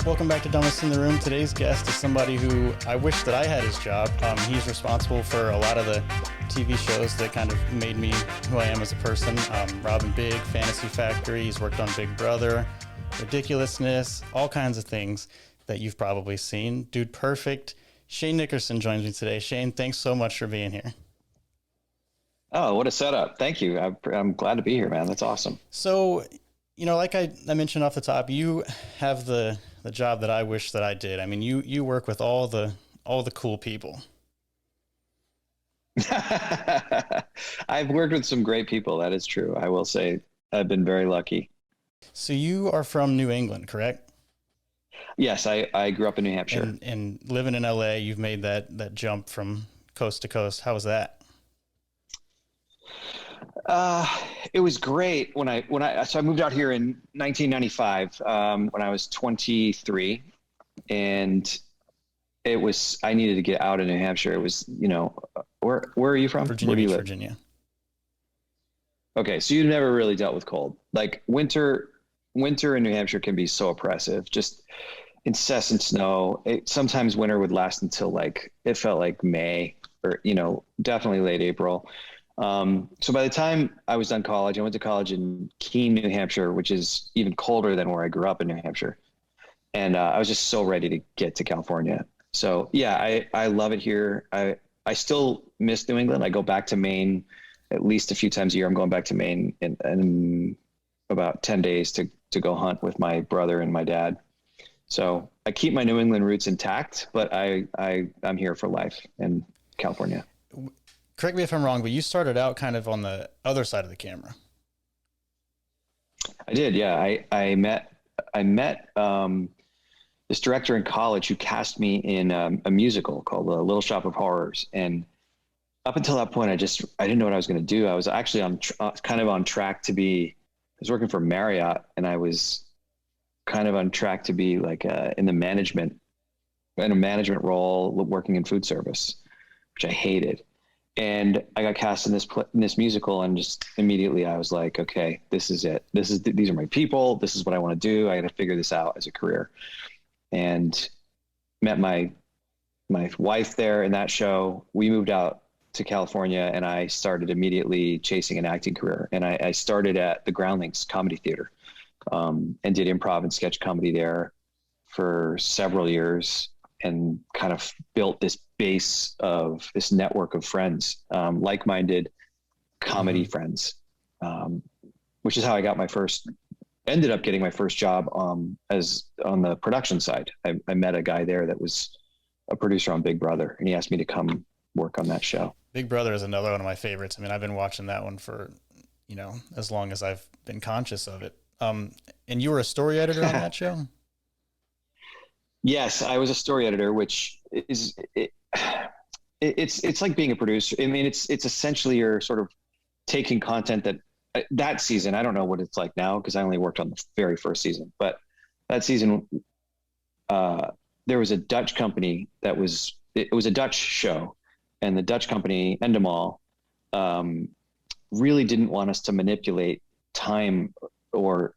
Welcome back to Dumbest in the Room. Today's guest is somebody who I wish that I had his job. He's responsible for a lot of the TV shows that kind of made me who I am as a person. Big Fantasy Factory. He's worked on Big Brother, Ridiculousness, all kinds of things that you've probably seen. Dude Perfect. Shane Nickerson joins me today. Shane, thanks so much for being here. Oh, what a setup. Thank you. I'm glad to be here, man. That's awesome. So, like I mentioned off the top, you have the job that I wish that I did. I mean, you work with all the cool people. I've worked with some great people. That is true. I will say I've been very lucky. So you are from New England, correct? Yes, I grew up in New Hampshire. And living in LA, you've made that jump from coast to coast. How was that? It was great so I moved out here in 1995, when I was 23, and I needed to get out of New Hampshire. It was, where are you from? Virginia Where do you Beach, live? Virginia. Okay. So you've never really dealt with cold. Like winter in New Hampshire can be so oppressive, just incessant snow. Sometimes winter would last until it felt like May or, definitely late April. So by the time I was done college, I went to college in Keene, New Hampshire, which is even colder than where I grew up in New Hampshire. And I was just so ready to get to California. So yeah, I love it here. I still miss New England. I go back to Maine at least a few times a year. I'm going back to Maine in about 10 days to go hunt with my brother and my dad. So I keep my New England roots intact, but I'm here for life in California. Correct me if I'm wrong, but you started out kind of on the other side of the camera. I did. Yeah. I met this director in college who cast me in a musical called Little Shop of Horrors. And up until that point, I didn't know what I was going to do. I was actually kind of on track to I was working for Marriott, and I was kind of on track to be in a management role, working in food service, which I hated. And I got cast in this musical, and just immediately I was like, okay, this is it. These are my people. This is what I want to do. I got to figure this out as a career. And met my wife there in that show. We moved out to California, and I started immediately chasing an acting career. And I started at the Groundlings Comedy Theater, and did improv and sketch comedy there for several years, and kind of built this base of this network of friends, like-minded comedy friends, which is how I ended up getting my first job as on the production side. I met a guy there that was a producer on Big Brother, and he asked me to come work on that show. Big Brother is another one of my favorites. I mean, I've been watching that one for, as long as I've been conscious of it. And you were a story editor on that show? Yes, I was a story editor, which is it's like being a producer. I mean, it's essentially you're sort of taking content that season. I don't know what it's like now because I only worked on the very first season, but that season, there was a Dutch company it was a Dutch show, and the Dutch company Endemol really didn't want us to manipulate time or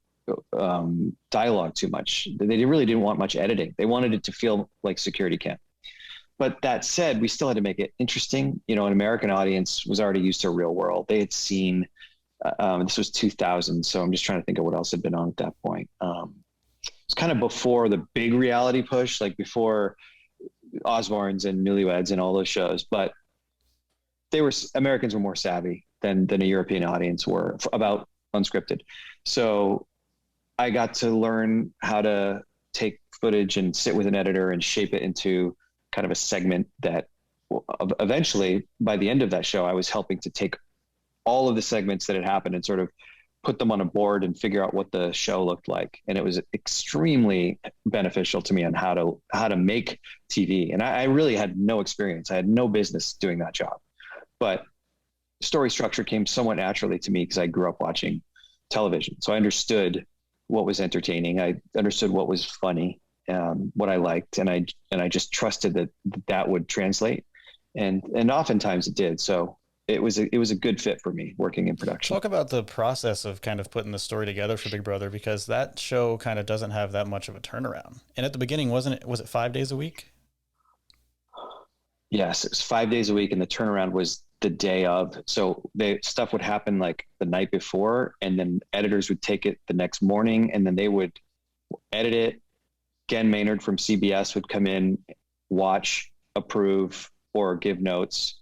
dialogue too much. They really didn't want much editing. They wanted it to feel like security camp. But that said, we still had to make it interesting. An American audience was already used to real world. They had seen, this was 2000. So I'm just trying to think of what else had been on at that point. It's kind of before the big reality push, like before Osbournes and Newlyweds and all those shows. But Americans were more savvy than a European audience were about unscripted. So I got to learn how to take footage and sit with an editor and shape it into kind of a segment that eventually, by the end of that show, I was helping to take all of the segments that had happened and sort of put them on a board and figure out what the show looked like. And it was extremely beneficial to me on how to make TV. And I really had no experience. I had no business doing that job, but story structure came somewhat naturally to me because I grew up watching television. So I understood what was entertaining. I understood what was funny, what I liked. And I just trusted that would translate. And oftentimes it did. So it was a good fit for me working in production. Talk about the process of kind of putting the story together for Big Brother, because that show kind of doesn't have that much of a turnaround. And at the beginning, was it 5 days a week? Yes, it was 5 days a week, and the turnaround was the day of. So the stuff would happen like the night before, and then editors would take it the next morning, and then they would edit it. Gen Maynard from CBS would come in, watch, approve, or give notes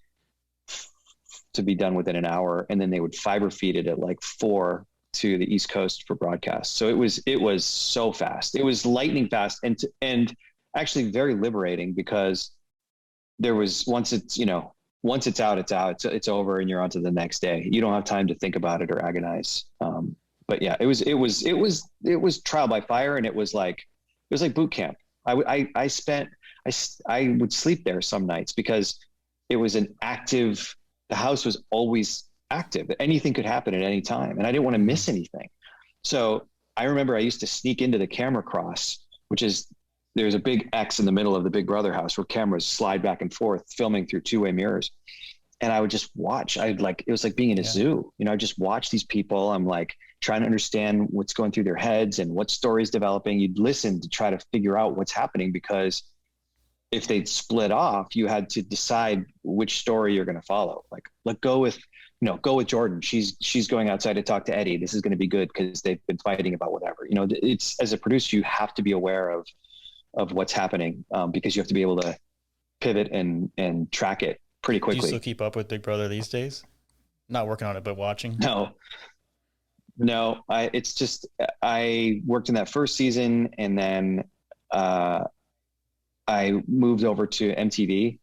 to be done within an hour, and then they would fiber feed it at like 4 to the East Coast for broadcast. So it was so fast. It was lightning fast, and actually very liberating, because there was once it's out, it's over, and you're on to the next day. You don't have time to think about it or agonize. But yeah, it was trial by fire, and it was like boot camp. I would sleep there some nights, because it was the house was always active. Anything could happen at any time, and I didn't want to miss anything. So I remember I used to sneak into the camera cross, which is, there's a big X in the middle of the Big Brother house where cameras slide back and forth, filming through two-way mirrors. And I would just watch. It was like being in a zoo. I just watch these people. I'm like trying to understand what's going through their heads and what story's developing. You'd listen to try to figure out what's happening, because if they'd split off, you had to decide which story you're going to follow. Like, go with Jordan. She's going outside to talk to Eddie. This is going to be good because they've been fighting about whatever. It's, as a producer, you have to be aware of what's happening, because you have to be able to pivot and track it pretty quickly. Do you still keep up with Big Brother these days? Not working on it, but watching? No. I worked in that first season, and then I moved over to MTV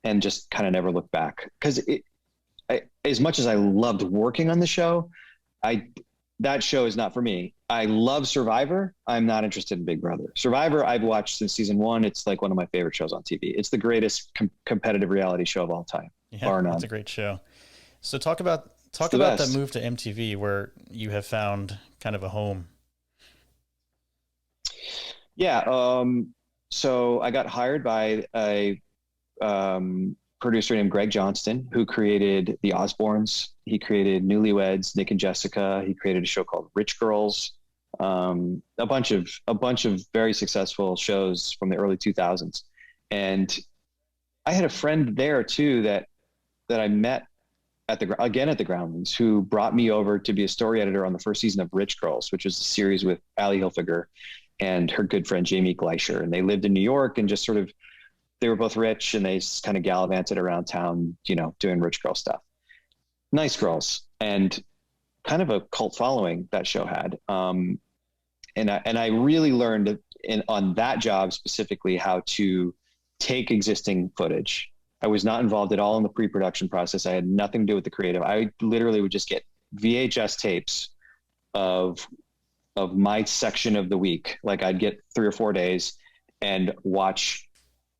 and just kind of never looked back, because as much as I loved working on the show, that show is not for me. I love Survivor. I'm not interested in Big Brother. Survivor, I've watched since season 1. It's like one of my favorite shows on TV. It's the greatest competitive reality show of all time. Yeah, it's a great show. So talk about that move to MTV, where you have found kind of a home. Yeah. So I got hired by a producer named Greg Johnston, who created The Osbournes. He created Newlyweds, Nick and Jessica. He created a show called Rich Girls. A bunch of very successful shows from the early 2000s. And I had a friend there too that I met at the Groundlings, who brought me over to be a story editor on the first season of Rich Girls, which was a series with Ali Hilfiger and her good friend Jamie Gleischer. And they lived in New York, and just they were both rich, and they just kind of gallivanted around town, doing rich girl stuff. Nice girls, and kind of a cult following that show had. And I really learned on that job specifically how to take existing footage. I was not involved at all in the pre-production process. I had nothing to do with the creative. I literally would just get VHS tapes of my section of the week. Like, I'd get 3 or 4 days and watch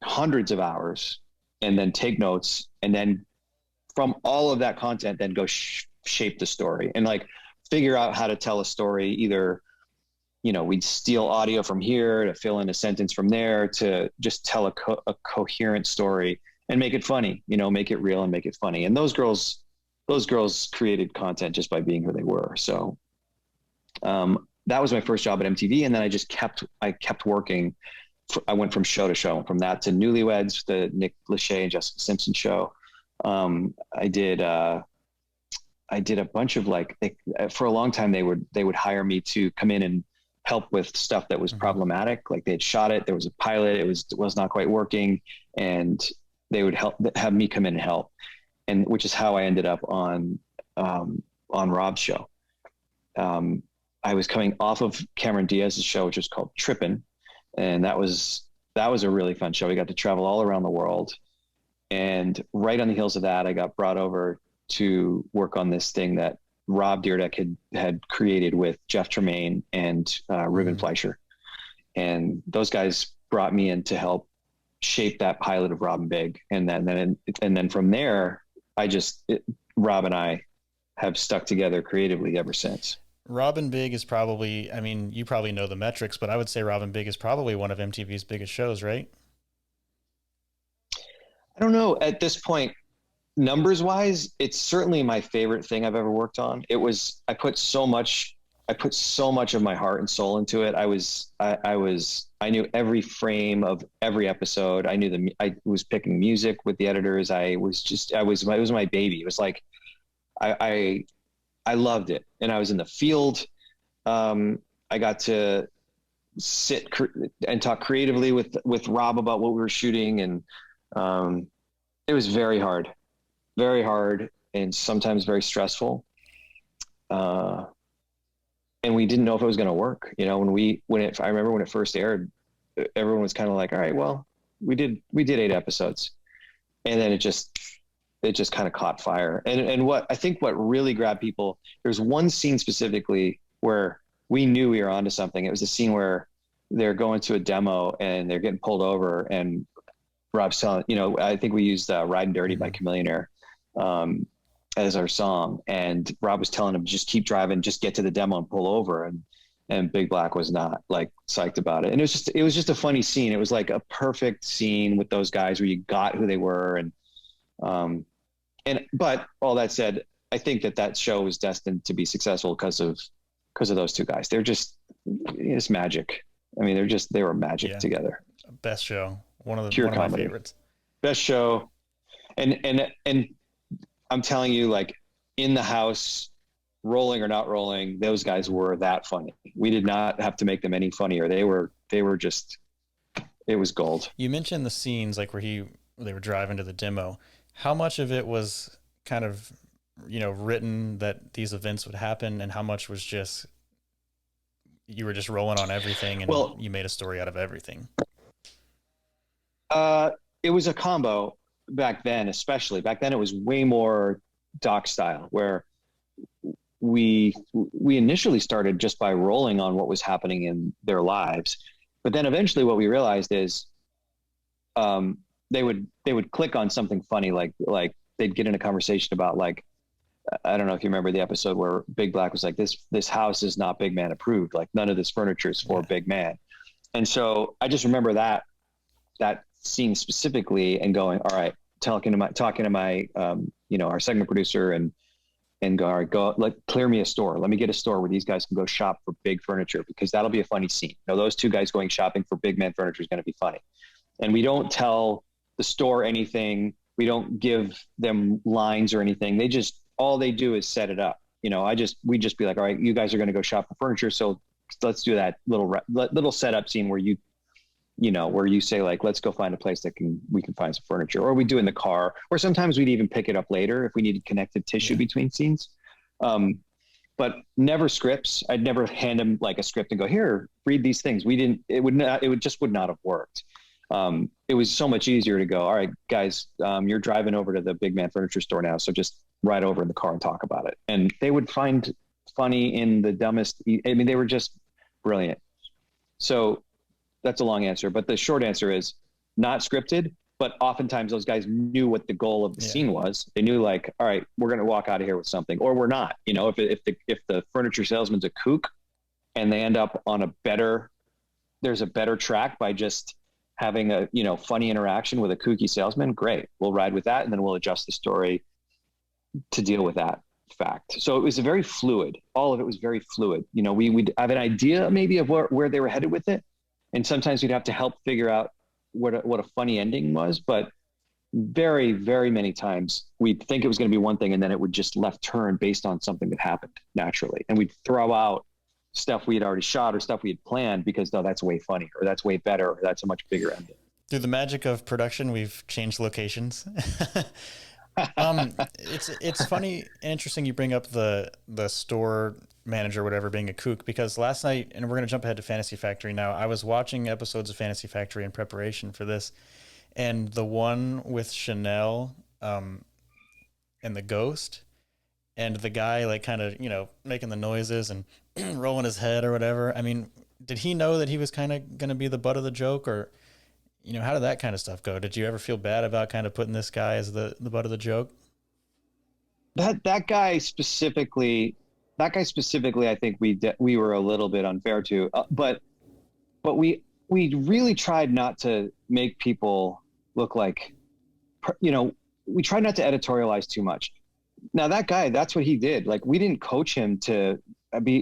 hundreds of hours, and then take notes, and then from all of that content, then go shape the story and like figure out how to tell a story. Either, we'd steal audio from here to fill in a sentence from there, to just tell a coherent story and make it funny, make it real and make it funny. And those girls created content just by being who they were. So that was my first job at MTV. And then I kept working. I went from show to show, from that to Newlyweds, the Nick Lachey and Jessica Simpson show. I did a bunch of for a long time, they would hire me to come in and help with stuff that was problematic. Like, they had shot it, there was a pilot, it was not quite working, and they would have me come in and help. And which is how I ended up on Rob's show. I was coming off of Cameron Diaz's show, which was called Trippin'. And that was a really fun show. We got to travel all around the world. And right on the heels of that, I got brought over to work on this thing that Rob Dyrdek had created with Jeff Tremaine and Ruben Fleischer. And those guys brought me in to help shape that pilot of Rob and Big. And then from there, Rob and I have stuck together creatively ever since. Rob and Big is probably, you probably know the metrics, but I would say Rob and Big is probably one of MTV's biggest shows, right? I don't know. At this point, numbers wise, it's certainly my favorite thing I've ever worked on. I put so much of my heart and soul into it. I knew every frame of every episode. I was picking music with the editors. It was my baby. It was like, I loved it. And I was in the field. I got to sit and talk creatively with Rob about what we were shooting. And it was very hard, and sometimes very stressful. And we didn't know if it was going to work. You know, I remember when it first aired, everyone was kind of like, all right, well, we did 8 episodes, and then it just kind of caught fire. And what really grabbed people, there's one scene specifically where we knew we were onto something. It was the scene where they're going to a demo and they're getting pulled over, and Rob's telling, I think we used Riding Dirty by Chameleonaire as our song. And Rob was telling him, just keep driving, just get to the demo and pull over. And Big Black was not like psyched about it. And it was just a funny scene. It was like a perfect scene with those guys where you got who they were. But all that said, I think that show was destined to be successful because of those two guys. It's magic. I mean, they were magic together. Best show. One of Pure my favorites. Best show. And I'm telling you, like, in the house, rolling or not rolling, those guys were that funny. We did not have to make them any funnier. They were just, it was gold. You mentioned the scenes like where they were driving to the demo. How much of it was kind of, written that these events would happen, and how much was just, you were just rolling on everything and you made a story out of everything? It was a combo back then, especially. Back then it was way more doc style, where we initially started just by rolling on what was happening in their lives. But then eventually what we realized is they would click on something funny, like they'd get in a conversation about, like, I don't know if you remember the episode where Big Black was like, this house is not big man approved. Like, none of this furniture is for big man. And so I just remember that scene specifically, and going, all right, talking to my our segment producer, and go, all right, go, clear me a store. Let me get a store where these guys can go shop for big furniture, because that'll be a funny scene. Those two guys going shopping for big man furniture is going to be funny. And we don't tell the store anything. We don't give them lines or anything. All they do is set it up. We just be like, all right, you guys are going to go shop for furniture. So let's do that little setup scene where where you say, like, let's go find a place we can find some furniture, or we do in the car, or sometimes we'd even pick it up later if we needed connective tissue between scenes. But never scripts. I'd never hand them like a script and go, here, read these things. It would not have worked. It was so much easier to go, all right, guys, you're driving over to the big man furniture store now, so just ride over in the car and talk about it. And they would find funny in the dumbest. I mean, they were just brilliant. So that's a long answer, but the short answer is not scripted, but oftentimes those guys knew what the goal of the scene was. They knew, like, all right, we're going to walk out of here with something, or we're not. If the furniture salesman's a kook and they end up on there's a better track by just having a, funny interaction with a kooky salesman, great. We'll ride with that, and then we'll adjust the story to deal with that fact. So it was very fluid. All of it was very fluid. We'd have an idea maybe of where they were headed with it. And sometimes we'd have to help figure out what a funny ending was. But very, very many times we'd think it was going to be one thing, and then it would just left turn based on something that happened naturally. And we'd throw out stuff we had already shot or stuff we had planned because, no, that's way funnier, or that's way better, or that's a much bigger ending. Through the magic of production, we've changed locations. It's funny and interesting you bring up the store manager, whatever, being a kook, because last night, and we're going to jump ahead to Fantasy Factory now, I was watching episodes of Fantasy Factory in preparation for this, and the one with Chanel and the ghost, and the guy, like, kind of, making the noises and rolling his head or whatever. I mean, did he know that he was kind of going to be the butt of the joke, or how did that kind of stuff go? Did you ever feel bad about kind of putting this guy as the butt of the joke? That guy specifically, I think we were a little bit unfair to, but we really tried not to make people look like, we try not to editorialize too much. Now that guy, that's what he did. Like, we didn't coach him to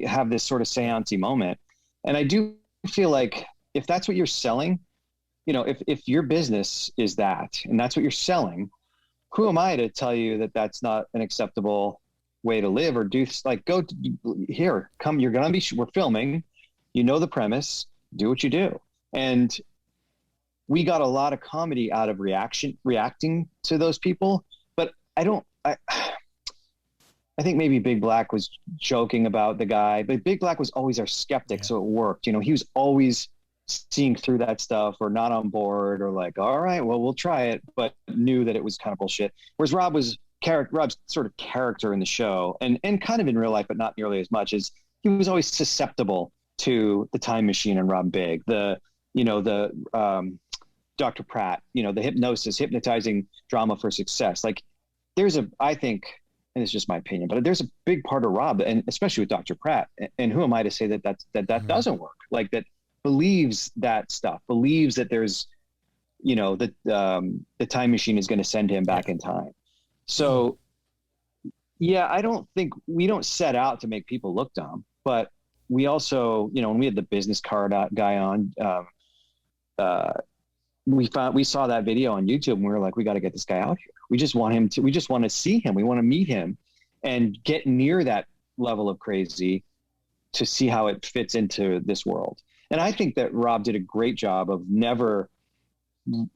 have this sort of seance-y moment. And I do feel like if that's what you're selling, you know, if your business is that, and that's what you're selling, who am I to tell you that that's not an acceptable way to live or do? Like, go here, come, you're going to be, we're filming, you know, the premise, do what you do. And we got a lot of comedy out of reacting to those people. But I think maybe Big Black was joking about the guy, but Big Black was always our skeptic. Yeah. So it worked, you know, he was always seeing through that stuff or not on board or like, all right, well, we'll try it, but knew that it was kind of bullshit. Whereas Rob's sort of character in the show and kind of in real life, but not nearly as much, as he was always susceptible to the time machine and Rob Big, the Dr. Pratt, you know, the hypnotizing drama for success. Like, I think, and it's just my opinion, but there's a big part of Rob, and especially with Dr. Pratt, and who am I to say that mm-hmm. doesn't work? Like, that believes that stuff, believes that there's, you know, that the time machine is going to send him back in time. So yeah, I don't think we don't set out to make people look dumb, but we also, you know, when we had the business card guy on, we saw that video on YouTube and we were like, we got to get this guy out here. We just want to see him. We want to meet him and get near that level of crazy to see how it fits into this world. And I think that Rob did a great job of never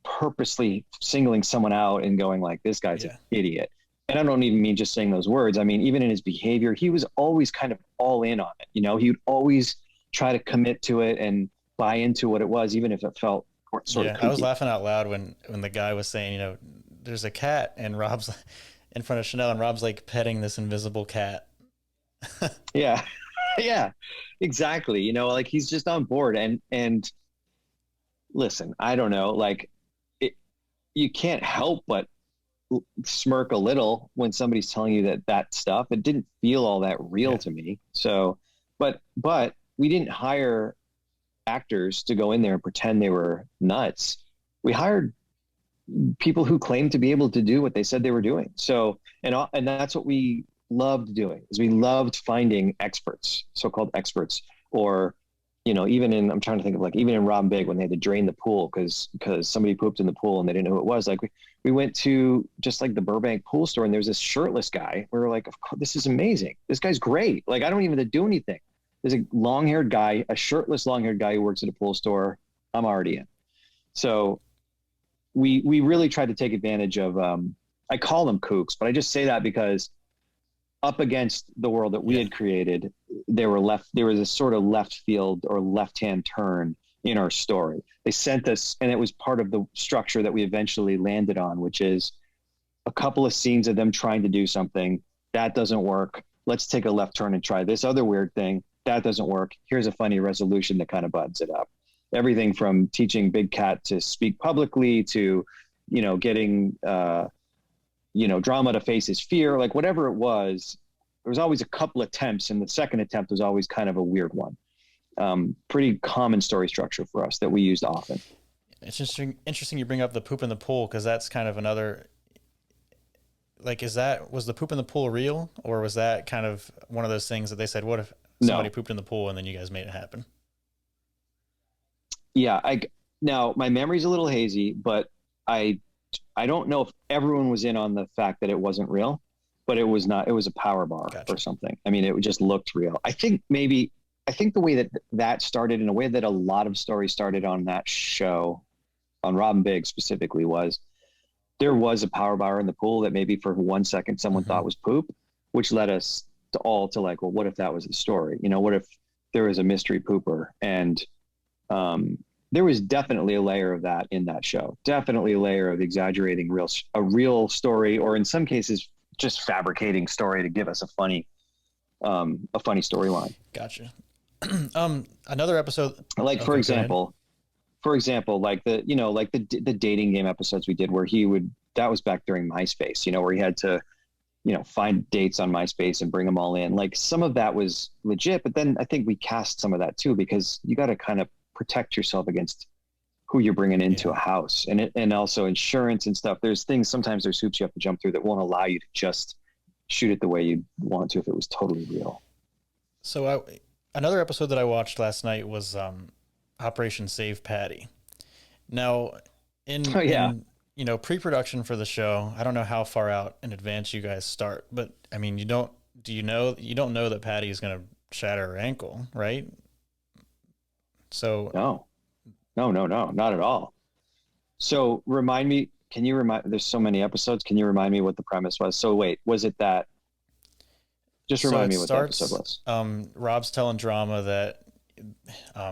purposely singling someone out and going like, this guy's an idiot. And I don't even mean just saying those words. I mean, even in his behavior, he was always kind of all in on it. You know, he would always try to commit to it and buy into what it was, even if it felt sort of kooky. I was laughing out loud when the guy was saying, you know, there's a cat, and Rob's in front of Chanel, and Rob's like petting this invisible cat. Yeah. Yeah, exactly. You know, like, he's just on board. And listen, I don't know, like, you can't help but smirk a little when somebody's telling you that stuff. It didn't feel all that real to me. So, but we didn't hire actors to go in there and pretend they were nuts. We hired people who claimed to be able to do what they said they were doing. So, and that's what we loved doing, is we loved finding experts, so-called experts, or, you know, I'm trying to think of, like, even in Rob Big, when they had to drain the pool because somebody pooped in the pool and they didn't know who it was. Like, we went to just like the Burbank pool store, and there's this shirtless guy. We were like, of course, this is amazing. This guy's great. Like, I don't even have to do anything. There's a long-haired guy, a shirtless long-haired guy who works at a pool store. I'm already in. So we really tried to take advantage of, I call them kooks, but I just say that because up against the world that we had created, there was a sort of left field or left-hand turn in our story. They sent us, and it was part of the structure that we eventually landed on, which is a couple of scenes of them trying to do something. That doesn't work. Let's take a left turn and try this other weird thing. That doesn't work. Here's a funny resolution that kind of buttons it up. Everything from teaching Big Cat to speak publicly to, you know, getting, drama to face his fear, like whatever it was, there was always a couple attempts, and the second attempt was always kind of a weird one. Pretty common story structure for us that we used often. It's interesting you bring up the poop in the pool, because that's kind of another, like, was the poop in the pool real, or was that kind of one of those things that they said, what if somebody pooped in the pool, and then you guys made it happen? Yeah. Now my memory's a little hazy, but I don't know if everyone was in on the fact that it wasn't real, but it was not. It was a power bar or something. I mean, it just looked real. I think the way that started, in a way that a lot of stories started on that show, on Rob and Big specifically, was there was a power bar in the pool that maybe for 1 second someone thought was poop, which led us to like, well, what if that was the story? You know, what if there was a mystery pooper? And there was definitely a layer of that in that show. Definitely a layer of exaggerating a real story, or in some cases just fabricating story to give us a funny storyline. Gotcha. Another episode, like, for example, like the dating game episodes we did, where that was back during MySpace, you know, where he had to, you know, find dates on MySpace and bring them all in. Like, some of that was legit, but then I think we cast some of that too, because you got to kind of protect yourself against who you're bringing into a house, and also insurance and stuff. There's things, sometimes there's hoops you have to jump through that won't allow you to just shoot it the way you want to if it was totally real. So another episode that I watched last night was Operation Save Paddy. Now, in pre-production for the show, I don't know how far out in advance you guys start, but I mean, you don't know that Paddy is going to shatter her ankle, right? So no, not at all. So there's so many episodes. Can you remind me what the premise was? So wait, was it that? Just remind me what the episode was. Rob's telling Drama that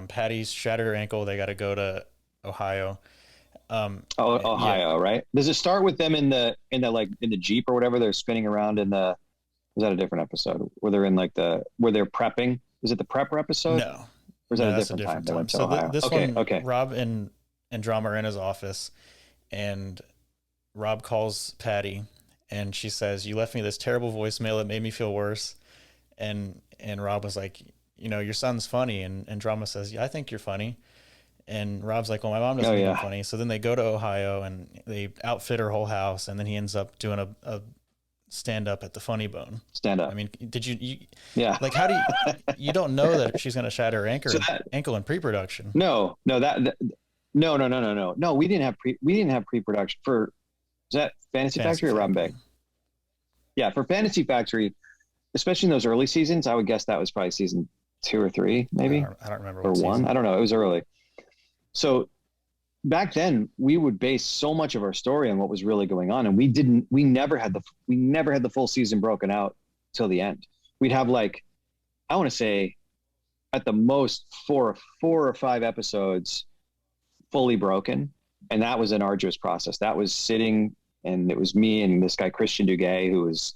Paddy's shattered her ankle. They got to go to Ohio. Ohio, right? Does it start with them in the Jeep or whatever? They're spinning around was that a different episode where they're in where they're prepping? Is it the prepper episode? No. Or is that a different time? So this one, Rob and Drama are in his office, and Rob calls Paddy, and she says, "You left me this terrible voicemail that made me feel worse." And Rob was like, "Your son's funny." And Drama says, "Yeah, I think you're funny." And Rob's like, "Well, my mom doesn't think I'm funny." So then they go to Ohio and they outfit her whole house, and then he ends up doing a stand up at the Funny Bone. Stand up. I mean, did you like, how do you don't know that she's going to shatter her ankle in pre-production? No, we didn't have pre-production for, is that Fantasy Factory or Robin Big? Yeah, for Fantasy Factory, especially in those early seasons, I would guess that was probably season 2 or 3, maybe. I don't remember. Or 1. I don't know. It was early. So back then we would base so much of our story on what was really going on. And we never had the full season broken out till the end. We'd have I want to say at the most 4 or 5 episodes fully broken. And that was an arduous process. That was sitting, and it was me and this guy, Christian Duguay, who was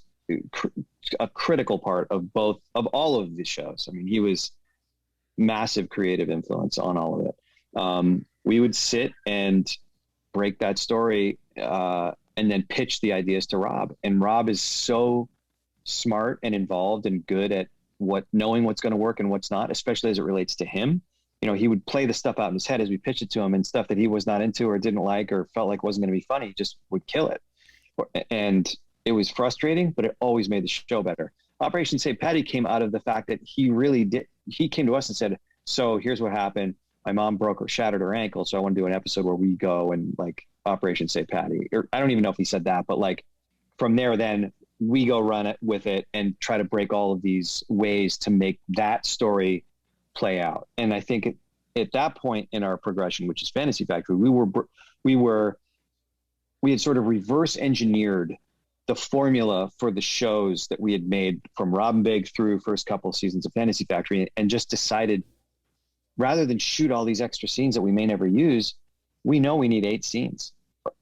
a critical part of all of the shows. I mean, he was massive creative influence on all of it. We would sit and break that story and then pitch the ideas to Rob. And Rob is so smart and involved and good at knowing what's going to work and what's not, especially as it relates to him. He would play the stuff out in his head as we pitched it to him, and stuff that he was not into or didn't like or felt like wasn't going to be funny, just would kill it. And it was frustrating, but it always made the show better. Operation Save Paddy came out of the fact that he came to us and said, "So here's what happened. My mom shattered her ankle. So I want to do an episode where we go and Operation Save Paddy." Or I don't even know if he said that, but from there, then we go run it with it and try to break all of these ways to make that story play out. And I think at that point in our progression, which is Fantasy Factory, we had sort of reverse engineered the formula for the shows that we had made from Robin Big through first couple of seasons of Fantasy Factory, and just decided, rather than shoot all these extra scenes that we may never use, we know we need 8 scenes.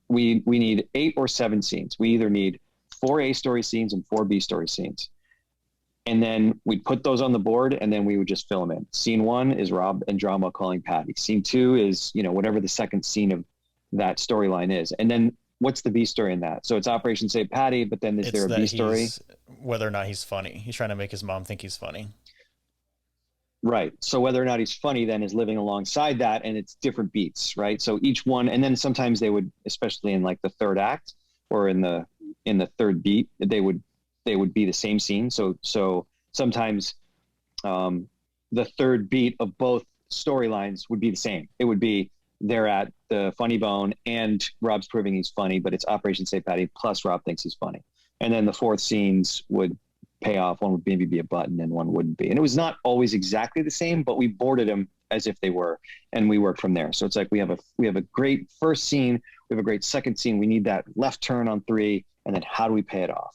We need 8 or 7 scenes. We either need 4 A story scenes and 4 B story scenes. And then we'd put those on the board, and then we would just fill them in. Scene 1 is Rob and Drama calling Paddy. Scene 2 is, whatever the second scene of that storyline is. And then what's the B story in that? So it's Operation Save Paddy, but then is there a B story? Whether or not he's funny. He's trying to make his mom think he's funny. Right. So whether or not he's funny then is living alongside that, and it's different beats, right? So each one, and then sometimes they would, especially in the third act or in the third beat, they would be the same scene. So sometimes the third beat of both storylines would be the same. It would be they're at the Funny Bone and Rob's proving he's funny, but it's Operation Save Paddy plus Rob thinks he's funny. And then the fourth scenes would pay off. One would maybe be a button and one wouldn't be. And it was not always exactly the same, but we boarded them as if they were, and we worked from there. So it's we have a great first scene. We have a great second scene. We need that left turn on 3. And then how do we pay it off?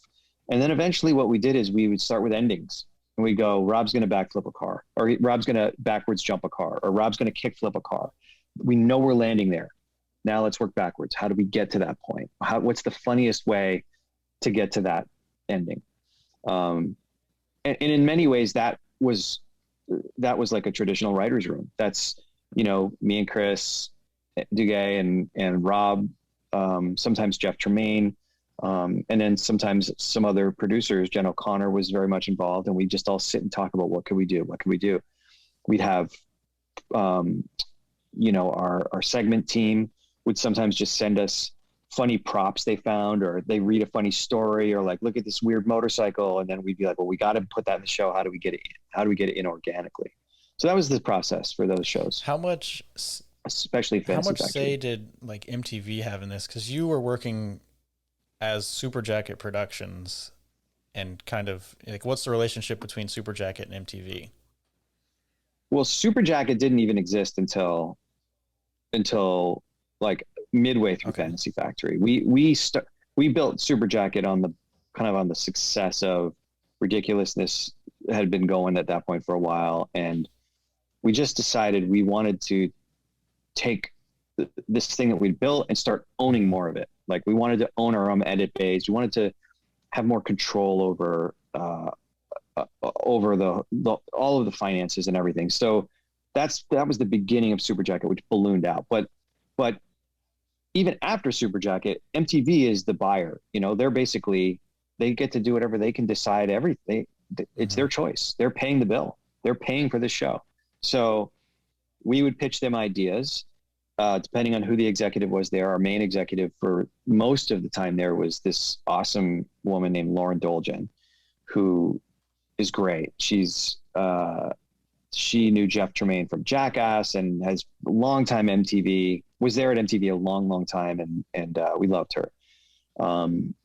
And then eventually what we did is we would start with endings, and we go, Rob's going to backflip a car, or Rob's going to backwards jump a car, or Rob's going to kickflip a car. We know we're landing there. Now let's work backwards. How do we get to that point? What's the funniest way to get to that ending? And in many ways that was like a traditional writer's room. That's, me and Chris Duguay and Rob, sometimes Jeff Tremaine, and then sometimes some other producers. Jen O'Connor was very much involved, and we just all sit and talk about what could we do? We'd have our segment team would sometimes just send us funny props they found, or they read a funny story, or like, look at this weird motorcycle. And then we'd be like, well, we got to put that in the show. How do we get it in? How do we get it in organically? So that was the process for those shows. How much, especially Fantasy Factory. say did like MTV have in this? Cause you were working as Superjacket Productions, and kind of like, what's the relationship between Superjacket and MTV? Well, Superjacket didn't even exist until like midway through Fantasy Factory. We built Superjacket on the success of Ridiculousness had been going at that point for a while, and we just decided we wanted to take this thing that we'd built and start owning more of it. Like, we wanted to own our own edit base. We wanted to have more control over all of the finances and everything. So that was the beginning of Superjacket, which ballooned out. But even after Superjacket, MTV is the buyer. They get to do whatever they can decide. Everything, it's their choice. They're paying the bill. They're paying for the show. So we would pitch them ideas, depending on who the executive was there. Our main executive for most of the time there was this awesome woman named Lauren Dolgen, who is great. She knew Jeff Tremaine from Jackass and has longtime MTV, was there at MTV a long, long time. And we loved her.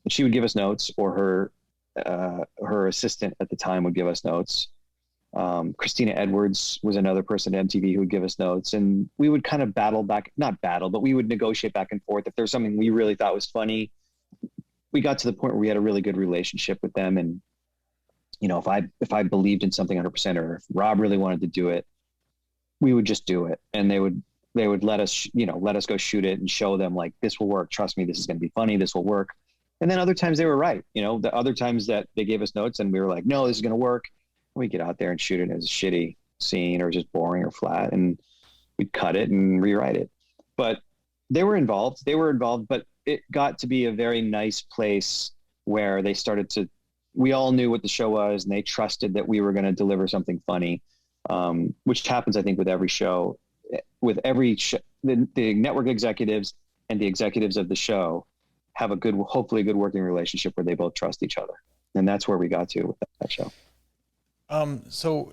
She would give us notes, or her assistant at the time would give us notes. Christina Edwards was another person at MTV who would give us notes, and we would kind of but we would negotiate back and forth. If there's something we really thought was funny, we got to the point where we had a really good relationship with them. And, if I believed in something 100%, or if Rob really wanted to do it, we would just do it. And they would let us go shoot it and show them, like, this will work. Trust me, this is going to be funny. This will work. And then other times they were right. The other times that they gave us notes and we were like, no, this is going to work. We get out there and shoot it as a shitty scene or just boring or flat, and we'd cut it and rewrite it. But they were involved, but it got to be a very nice place where we all knew what the show was, and they trusted that we were going to deliver something funny, which happens, I think, with every show. The network executives and the executives of the show have hopefully a good working relationship where they both trust each other. And that's where we got to with that show. So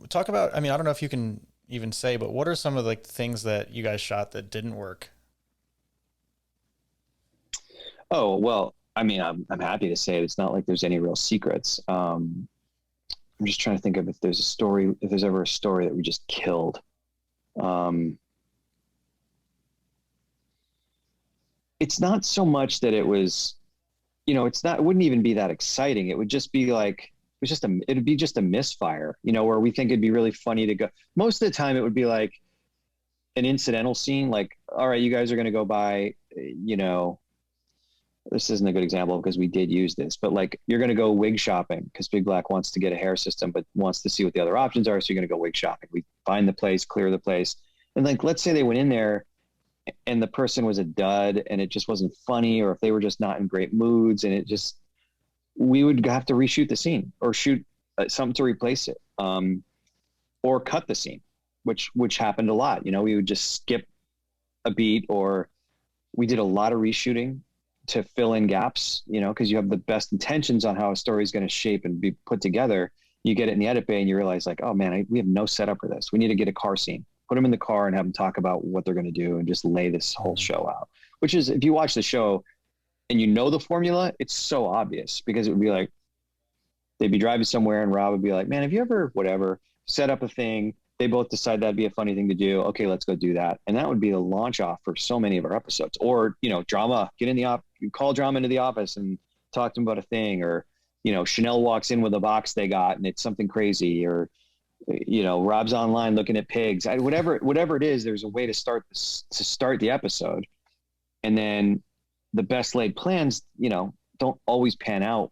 talk about, I don't know if you can even say, but what are some of the things that you guys shot that didn't work? Oh, well, I'm happy to say it. It's not like there's any real secrets. I'm just trying to think of if there's ever a story that we just killed. It's not so much that it was, it wouldn't even be that exciting. It would just be like, it'd be just a misfire, where we think it'd be really funny to go. Most of the time it would be like an incidental scene. Like, all right, you guys are going to go by, this isn't a good example because we did use this, but like, you're going to go wig shopping because Big Black wants to get a hair system, but wants to see what the other options are. So you're going to go wig shopping. We find the place, clear the place. And like, let's say they went in there and the person was a dud and it just wasn't funny, or if they were just not in great moods, and we would have to reshoot the scene or shoot something to replace it, or cut the scene, which happened a lot. We would just skip a beat, or we did a lot of reshooting to fill in gaps, because you have the best intentions on how a story is going to shape and be put together. You get it in the edit bay and you realize, like, oh man, we have no setup for this. We need to get a car scene, put them in the car and have them talk about what they're going to do and just lay this whole show out, which is, if you watch the show and the formula, it's so obvious, because it would be like, they'd be driving somewhere and Rob would be like, man, have you ever, whatever, set up a thing? They both decide that'd be a funny thing to do. Okay, let's go do that. And that would be the launch off for so many of our episodes. Or, drama, get in the call drama into the office and talk to them about a thing. Or, Chanel walks in with a box they got and it's something crazy. Or, Rob's online looking at pigs. Whatever it is, there's a way to start the episode. And then the best laid plans, don't always pan out.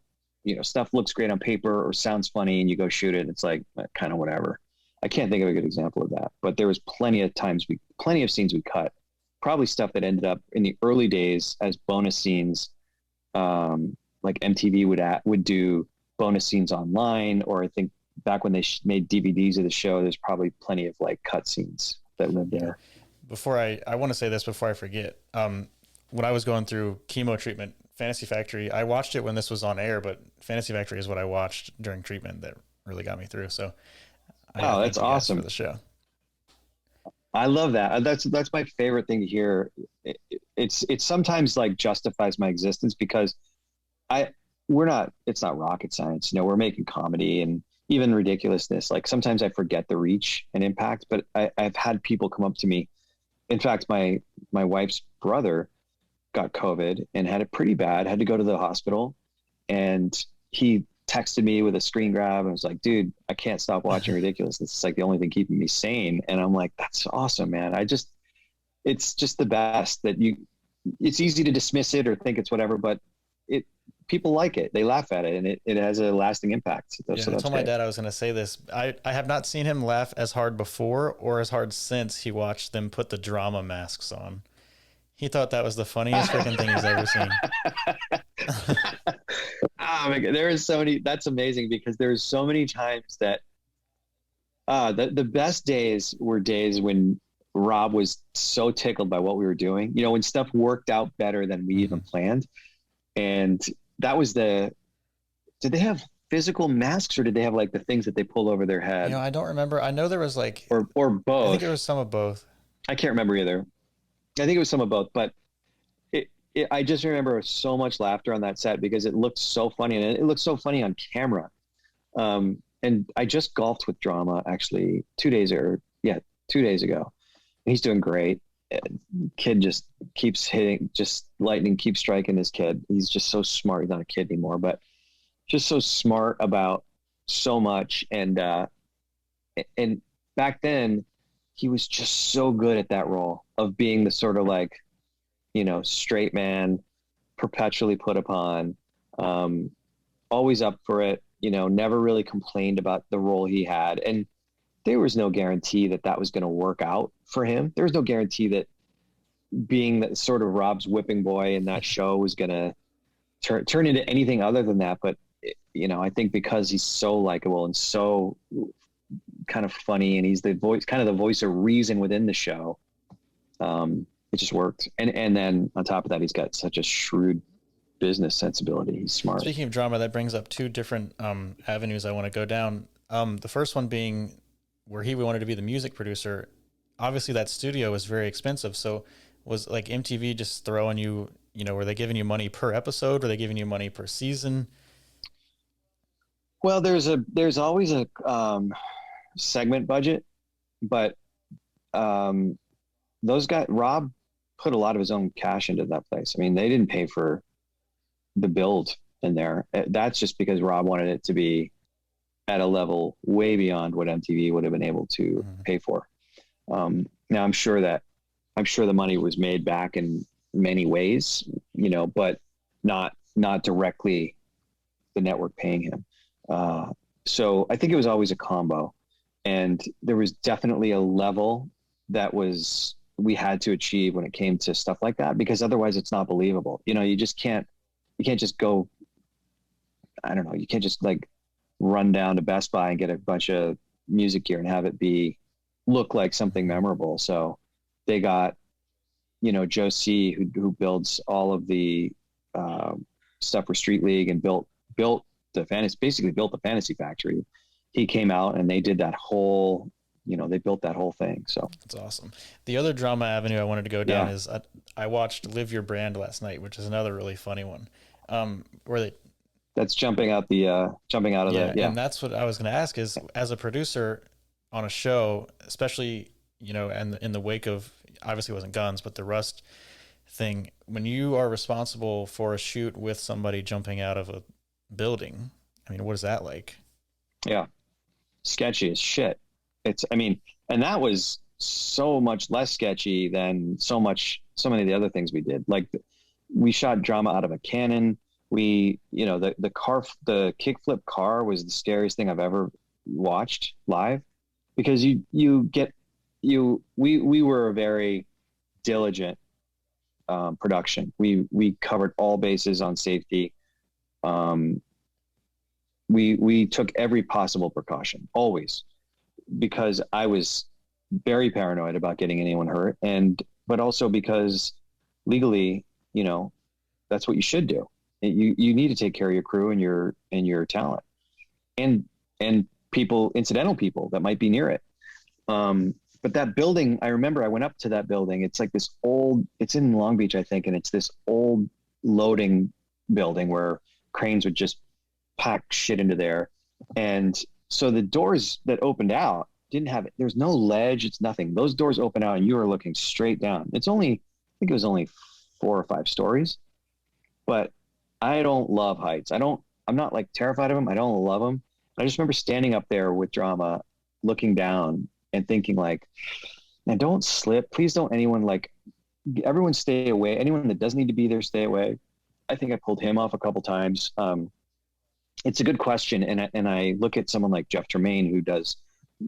Stuff looks great on paper or sounds funny and you go shoot it. And it's like, kind of whatever. I can't think of a good example of that, but there was plenty of scenes we cut, probably stuff that ended up in the early days as bonus scenes. Like MTV would do bonus scenes online, or I think back when they made DVDs of the show, there's probably plenty of like cut scenes that lived there. Before I want to say this before I forget. When I was going through chemo treatment, Fantasy Factory, I watched it when this was on air, but Fantasy Factory is what I watched during treatment that really got me through. So That's awesome for the show. I love that. That's my favorite thing to hear. It's sometimes like justifies my existence because it's not rocket science. You know, we're making comedy and even ridiculousness. Like sometimes I forget the reach and impact, but I've had people come up to me. In fact, my wife's brother got COVID and had it pretty bad, had to go to the hospital. And he texted me with a screen grab and was like, dude, I can't stop watching Ridiculousness. It's like the only thing keeping me sane. And I'm like, that's awesome, man. It's just the best that it's easy to dismiss it or think it's whatever, but people like it. They laugh at it and it has a lasting impact. I told my dad I was going to say this. I have not seen him laugh as hard before or as hard since he watched them put the drama masks on. He thought that was the funniest freaking thing he's ever seen. Oh my God. There is so many, that's amazing because there's so many times that the best days were days when Rob was so tickled by what we were doing, you know, when stuff worked out better than we even planned. And that was did they have physical masks or did they have like the things that they pull over their head? You know, I don't remember. I know there was like, or both. I think there was some of both. I can't remember either. I think it was some of both, but I just remember so much laughter on that set because it looked so funny and it looked so funny on camera. And I just golfed with Drama actually 2 days ago. And he's doing great. Kid just keeps hitting, just lightning keeps striking this kid. He's just so smart. He's not a kid anymore, but just so smart about so much. And back then he was just so good at that role of being the sort of like, you know, straight man, perpetually put upon, always up for it, you know, never really complained about the role he had. And there was no guarantee that was going to work out for him. There was no guarantee that being that sort of Rob's whipping boy in that show was going to turn into anything other than that. But, you know, I think because he's so likable and so kind of funny and he's the voice of reason within the show, it just worked. And then on top of that, he's got such a shrewd business sensibility. He's smart. Speaking of drama, that brings up two different avenues I want to go down. The first one being where he wanted to be the music producer. Obviously that studio was very expensive. So was like MTV just throwing you, you know, were they giving you money per episode? Were they giving you money per season? Well, there's always a segment budget, but Rob put a lot of his own cash into that place. I mean, they didn't pay for the build in there. That's just because Rob wanted it to be at a level way beyond what MTV would have been able to pay for. Now I'm sure the money was made back in many ways, you know, but not directly the network paying him. So I think it was always a combo, and there was definitely a level that we had to achieve when it came to stuff like that, because otherwise it's not believable. You know, you can't just go, I don't know, you can't just like run down to Best Buy and get a bunch of music gear and have it look like something memorable. So they got, you know, Joe C, who builds all of the stuff for Street League and built the Fantasy Factory. He came out and they did that whole, you know, they built that whole thing. So that's awesome. The other drama avenue I wanted to go down is I watched Live Your Brand last night, which is another really funny one. That's jumping out of And that's what I was going to ask is, as a producer on a show, especially, you know, and in the wake of, obviously it wasn't guns, but the Rust thing, when you are responsible for a shoot with somebody jumping out of a building, I mean, what is that like? Yeah. Sketchy as shit. And that was so much less sketchy than so many of the other things we did. Like we shot drama out of a cannon. We, you know, the kickflip car was the scariest thing I've ever watched live, because we were a very diligent production. We covered all bases on safety. We took every possible precaution always, because I was very paranoid about getting anyone hurt, but also because legally, that's what you should do. You need to take care of your crew and your talent, and people, incidental people that might be near it. But that building, I remember I went up to that building. It's like this old, it's in Long Beach, I think. And it's this old loading building where cranes would just pack shit into there. And so the doors that opened out there's no ledge. It's nothing. Those doors open out and you are looking straight down. I think it was only 4 or 5 stories, but I don't love heights. I'm not like terrified of them. I don't love them. I just remember standing up there with Drama, looking down and thinking like, now don't slip. Please don't everyone stay away. Anyone that doesn't need to be there, stay away. I think I pulled him off a couple times. It's a good question. And I look at someone like Jeff Tremaine, who does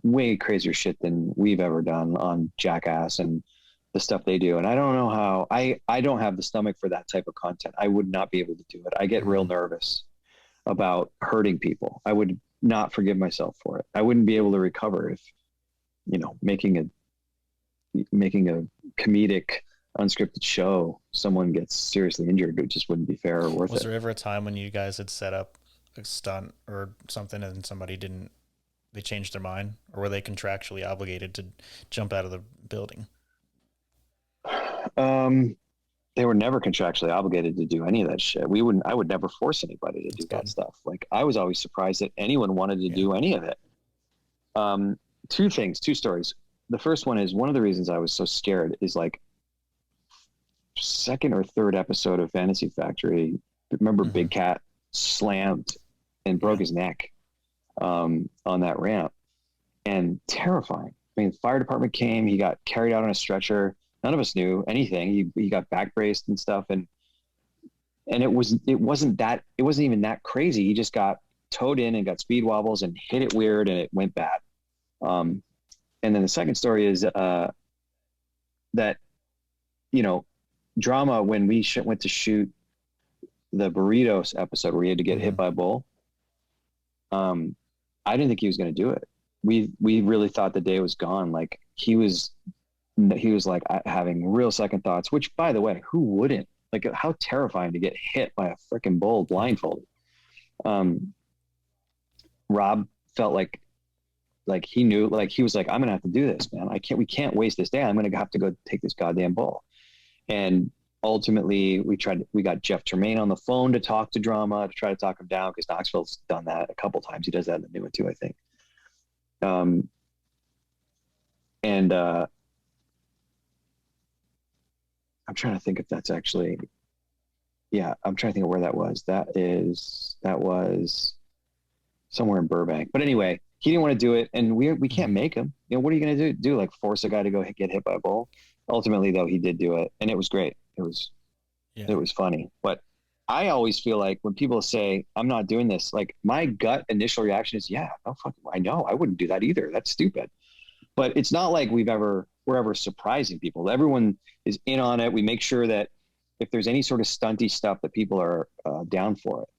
way crazier shit than we've ever done on Jackass and the stuff they do. And I don't know how I don't have the stomach for that type of content. I would not be able to do it. I get real nervous about hurting people. I would not forgive myself for it. I wouldn't be able to recover if, making a comedic unscripted show, someone gets seriously injured. It just wouldn't be fair or worth it. Was there ever a time when you guys had set up a stunt or something and somebody they changed their mind, or were they contractually obligated to jump out of the building? They were never contractually obligated to do any of that shit. I would never force anybody to do that stuff. Like, I was always surprised that anyone wanted to do any of it. 2 stories. The first one is, one of the reasons I was so scared is like 2nd or 3rd episode of Fantasy Factory. Remember Big Cat slammed and broke his neck on that ramp, and terrifying. I mean, the fire department came, he got carried out on a stretcher. None of us knew anything. He got back braced and stuff. And it wasn't even that crazy. He just got towed in and got speed wobbles and hit it weird, and it went bad. And then the second story is, that, Drama, when we went to shoot the burritos episode where he had to get hit by a bull, I didn't think he was going to do it. We really thought the day was gone. Like, he was like having real second thoughts, which, by the way, who wouldn't? Like, how terrifying to get hit by a freaking bull blindfolded. Rob felt like he knew, like, he was like, I'm going to have to do this, man. We can't waste this day. I'm going to have to go take this goddamn bull. And ultimately we got Jeff Tremaine on the phone to talk to Drama, to try to talk him down, because Knoxville's done that a couple times. He does that in the new one too, I think. I'm trying to think if that's actually, I'm trying to think of where that was. That was somewhere in Burbank. But anyway, he didn't want to do it, and we can't make him. What are you going to do? Like, force a guy to go get hit by a bull? Ultimately, though, he did do it, and it was great. It was funny. But I always feel like when people say, I'm not doing this, like, my gut initial reaction is, I know, I wouldn't do that either. That's stupid. But it's not like we're ever surprising people. Everyone is in on it. We make sure that if there's any sort of stunty stuff, that people are down for it.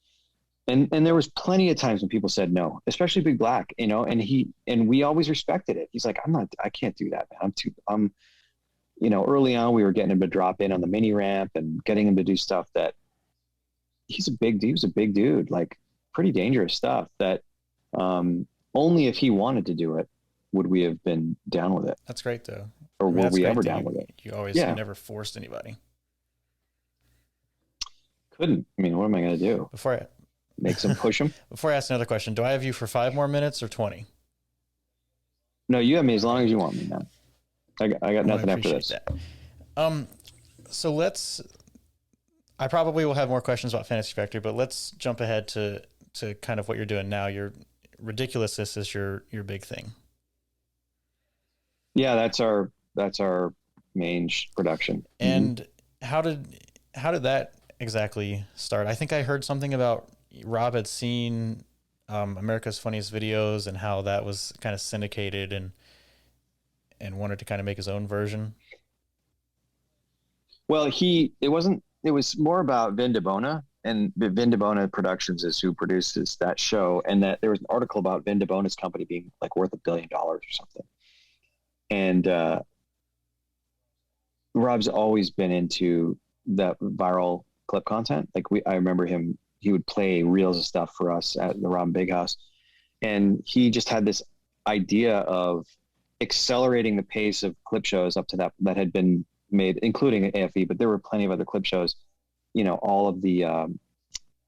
And there was plenty of times when people said no, especially Big Black, and we always respected it. He's like, I can't do that, man. Early on we were getting him to drop in on the mini ramp and getting him to do stuff that he was a big dude, like, pretty dangerous stuff that only if he wanted to do it would we have been down with it. That's great, though. Or were we ever down with it? You always never forced anybody. Couldn't. I mean, what am I going to do? Make some push them? Before I ask another question, do I have you for 5 more minutes or 20? No, you have me as long as you want me, man. I got nothing after this. That. So I probably will have more questions about Fantasy Factory, but let's jump ahead to kind of what you're doing now. Your Ridiculousness is your big thing. Yeah, that's our main production. And how did that exactly start? I think I heard something about Rob had seen America's Funniest Videos and how that was kind of syndicated and wanted to kind of make his own version. Well, it was more about Vin DeBona, and Vin DeBona Productions is who produces that show. And that there was an article about Vin DeBona's company being like worth $1 billion or something. And Rob's always been into that viral clip content. Like I remember he would play reels of stuff for us at the Rob Big House. And he just had this idea of accelerating the pace of clip shows up to that had been made, including AFE, but there were plenty of other clip shows, all of the,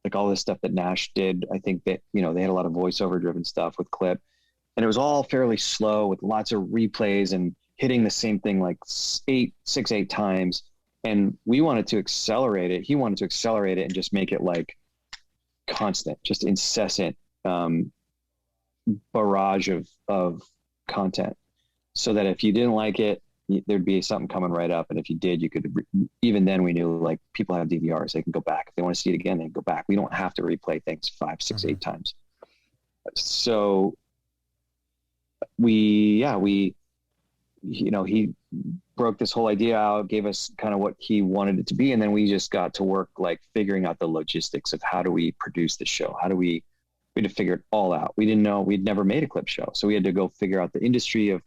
like all this stuff that Nash did. I think that, they had a lot of voiceover driven stuff with clip, and it was all fairly slow with lots of replays and hitting the same thing like 8 times. And we wanted to accelerate it. He wanted to accelerate it and just make it like constant, just incessant, barrage of content, so that if you didn't like it, there'd be something coming right up. And if you did, you could, even then we knew like people have DVRs, they can go back. If they want to see it again, they can go back. We don't have to replay things 5, 6, 8 times. So he broke this whole idea out, gave us kind of what he wanted it to be. And then we just got to work, like figuring out the logistics of how do we produce the show? We had to figure it all out. We didn't know, we'd never made a clip show. So we had to go figure out the industry of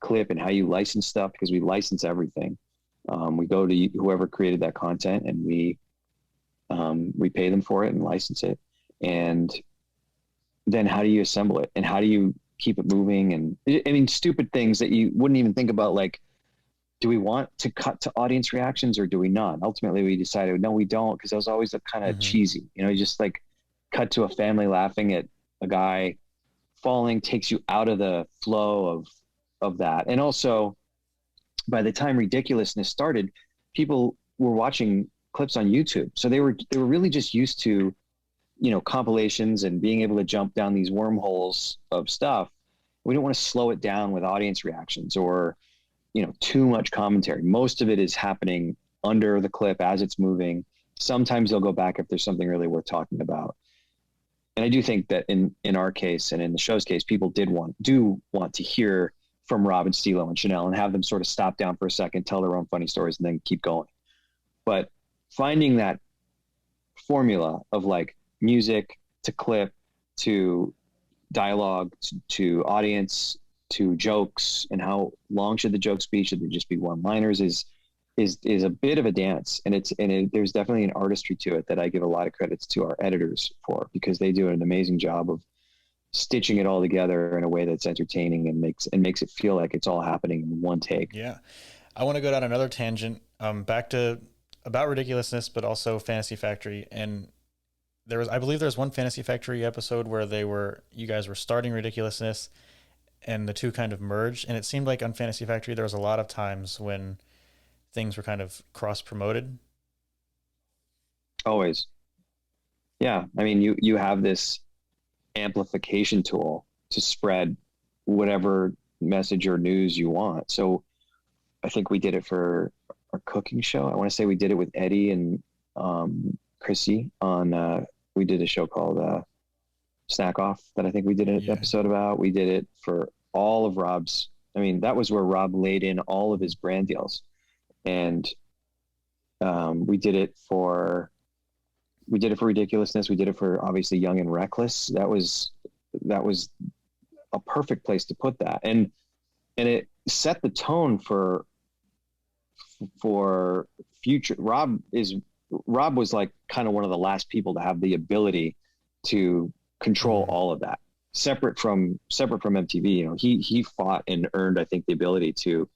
clip and how you license stuff, because we license everything. We go to whoever created that content, and we pay them for it and license it. And then how do you assemble it, and how do you keep it moving? And I mean, stupid things that you wouldn't even think about, like, do we want to cut to audience reactions or do we not? Ultimately, we decided, no, we don't, because that was always kind of cheesy. Just like cut to a family laughing at a guy falling takes you out of the flow of that. And also, by the time Ridiculousness started, people were watching clips on YouTube. So they were really just used to, compilations and being able to jump down these wormholes of stuff. We don't want to slow it down with audience reactions or, too much commentary. Most of it is happening under the clip as it's moving. Sometimes they'll go back if there's something really worth talking about. And I do think that in our case and in the show's case, people do want to hear from Rob and Stilo and Chanel and have them sort of stop down for a second, tell their own funny stories, and then keep going. But finding that formula of like music to clip to dialogue to audience to jokes, and how long should the jokes be? Should they just be one-liners? Is a bit of a dance, and there's definitely an artistry to it that I give a lot of credits to our editors for, because they do an amazing job of stitching it all together in a way that's entertaining and makes it feel like it's all happening in one take. Yeah. I want to go down another tangent, back to about Ridiculousness, but also Fantasy Factory. And I believe there's one Fantasy Factory episode where you guys were starting Ridiculousness and the two kind of merged. And it seemed like on Fantasy Factory, there was a lot of times when things were kind of cross promoted. Always. Yeah. I mean, you have this amplification tool to spread whatever message or news you want. So I think we did it for our cooking show. I want to say we did it with Eddie and Chrissy on we did a show called Snack Off that I think we did an episode about. We did it for all of Rob's. I mean, that was where Rob laid in all of his brand deals. And we did it for Ridiculousness. We did it for obviously Young and Reckless. That was a perfect place to put that. And it set the tone for future. Rob was like kind of one of the last people to have the ability to control all of that, separate from MTV. He fought and earned, I think, the ability to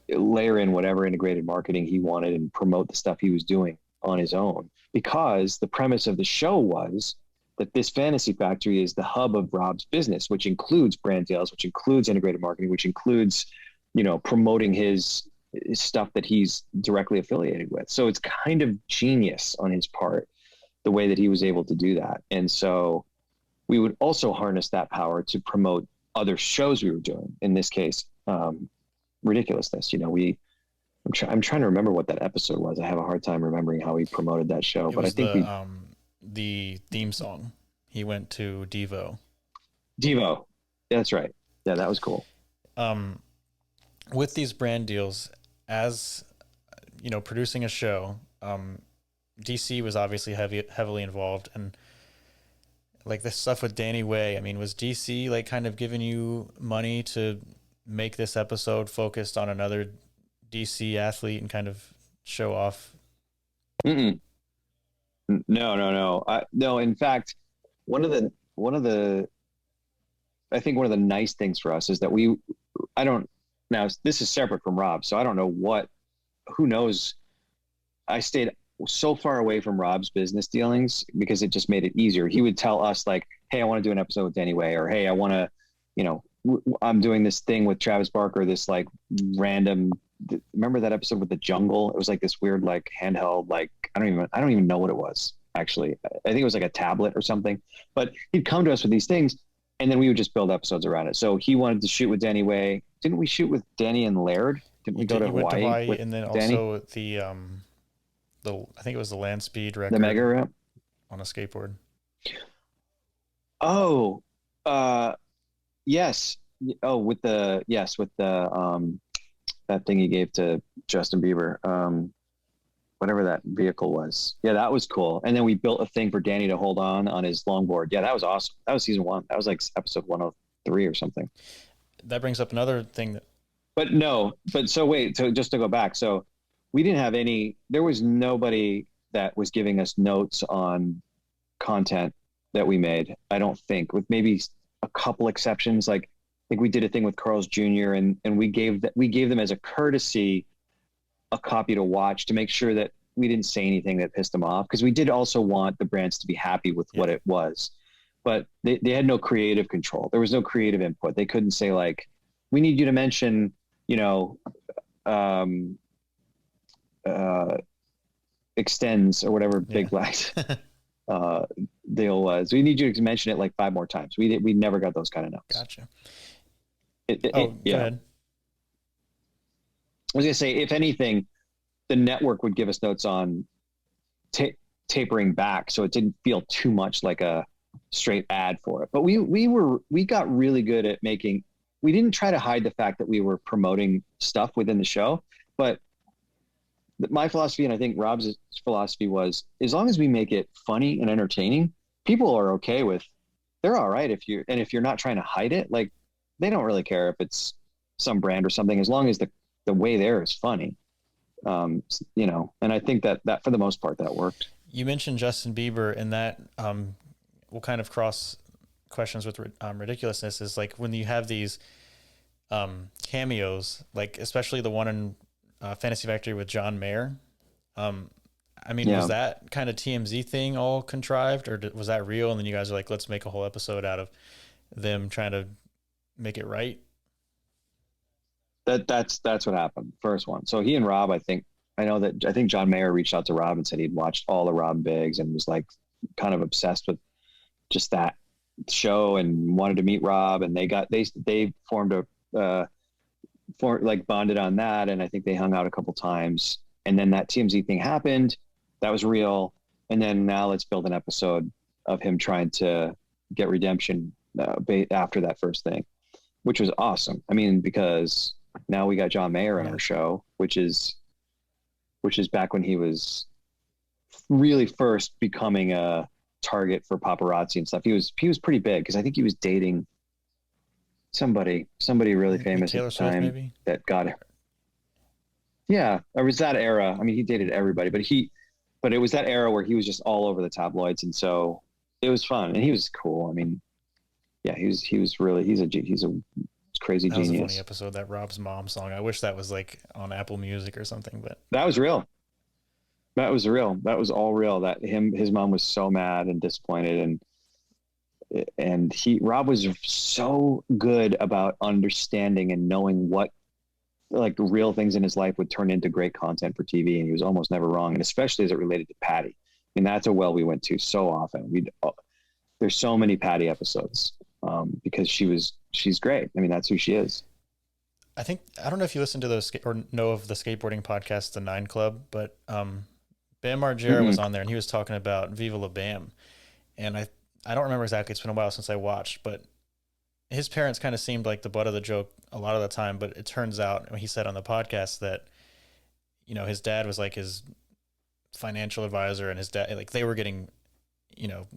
layer in whatever integrated marketing he wanted and promote the stuff he was doing on his own, because the premise of the show was that this Fantasy Factory is the hub of Rob's business, which includes brand deals, which includes integrated marketing, which includes, promoting his stuff that he's directly affiliated with. So it's kind of genius on his part, the way that he was able to do that. And so we would also harness that power to promote other shows we were doing. In this case, Ridiculousness. I'm trying to remember what that episode was. I have a hard time remembering how we promoted that show, but I think the theme song, he went to Devo. That's right. Yeah, that was cool. With these brand deals, as producing a show, DC was obviously heavily involved, and like this stuff with Danny Way. I mean, was DC like kind of giving you money to make this episode focused on another DC athlete and kind of show off? Mm-mm. No, no, no. No, in fact, one of the I think one of the nice things for us is that I don't, now this is separate from Rob, so I don't know who knows. I stayed so far away from Rob's business dealings because it just made it easier. He would tell us like, "Hey, I want to do an episode with Danny Way," or "Hey, I want to, you know, I'm doing this thing with Travis Barker, this like random, remember that episode with the jungle? It was like this weird, like handheld, like, I don't even know what it was actually. I think it was like a tablet or something, but he'd come to us with these things and then we would just build episodes around it. So he wanted to shoot with Danny Way. Didn't we shoot with Danny and Laird? Didn't we go to Went to Hawaii Hawaii with and then Danny? also the I think it was the land speed record, The mega ramp on a skateboard. Oh, yes. Oh, with the that thing he gave to Justin Bieber. Whatever that vehicle was. Yeah, that was cool. And then we built a thing for Danny to hold on his longboard. Yeah, that was awesome. That was season 1. That was like episode 103 or something. That brings up another thing that. But no, so wait, so just to go back. So we didn't have there was nobody that was giving us notes on content that we made. I don't think, with maybe a couple exceptions. Like, I think we did a thing with Carl's Jr. and we gave them as a courtesy a copy to watch to make sure that we didn't say anything that pissed them off, because we did also want the brands to be happy with what it was, but they had no creative control. There was no creative input. They couldn't say like, we need you to mention, you know, extends or whatever Big Black's deal was. We need you to mention it like 5 more times. We never got those kind of notes. Gotcha. Go ahead. I was going to say, if anything, the network would give us notes on tapering back, so it didn't feel too much like a straight ad for it. But we got really good at making. We didn't try to hide the fact that we were promoting stuff within the show. But my philosophy, and I think Rob's philosophy, was as long as we make it funny and entertaining, people are okay with. They're all right if you're not trying to hide it. Like, they don't really care if it's some brand or something, as long as the way there is funny, you know, and I think that for the most part that worked. You mentioned Justin Bieber, and that will kind of cross questions with ridiculousness, is like when you have these cameos, like especially the one in Fantasy Factory with John Mayer. I mean, was that kind of TMZ thing all contrived, or was that real? And then you guys are like, let's make a whole episode out of them trying to make it right. That's what happened. First one. So he and Rob, I think John Mayer reached out to Rob and said he'd watched all the Rob Bigs and was like kind of obsessed with just that show and wanted to meet Rob. And they formed bonded on that. And I think they hung out a couple times. And then that TMZ thing happened. That was real. And then now let's build an episode of him trying to get redemption after that first thing, which was awesome. I mean, because now we got John Mayer on our show, which is back when he was really first becoming a target for paparazzi and stuff. He was pretty big, because I think he was dating somebody really famous at the time, maybe, that got her. Yeah, it was that era. I mean, he dated everybody, but it was that era where he was just all over the tabloids, and so it was fun, and he was cool. I mean, yeah, he's a crazy genius. That was a funny episode, that Rob's Mom song. I wish that was like on Apple Music or something, but that was real. That was real. That was all real. That his mom was so mad and disappointed, and Rob was so good about understanding and knowing what like real things in his life would turn into great content for TV, and he was almost never wrong, and especially as it related to Paddy. I mean, that's a well we went to so often. There's so many Paddy episodes because she's great. I mean, that's who she is. I don't know if you listen to those or know of the skateboarding podcast, The 9 Club, but Bam Margera was on there, and he was talking about Viva La Bam. And I don't remember exactly. It's been a while since I watched, but his parents kind of seemed like the butt of the joke a lot of the time. But it turns out, he said on the podcast that, you know, his dad was like his financial advisor, and his dad, like, they were getting, you know,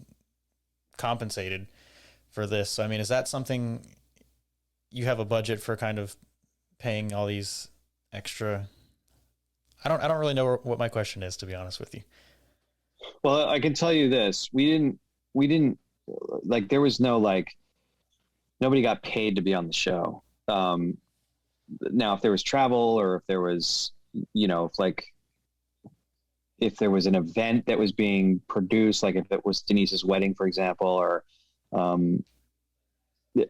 compensated for this. So, I mean, is that something you have a budget for, kind of paying all these extra? I don't really know what my question is, to be honest with you. Well, I can tell you this: we didn't like there was no like nobody got paid to be on the show. Now, if there was travel or if there was, if there was an event that was being produced, like if it was Denise's wedding, for example, or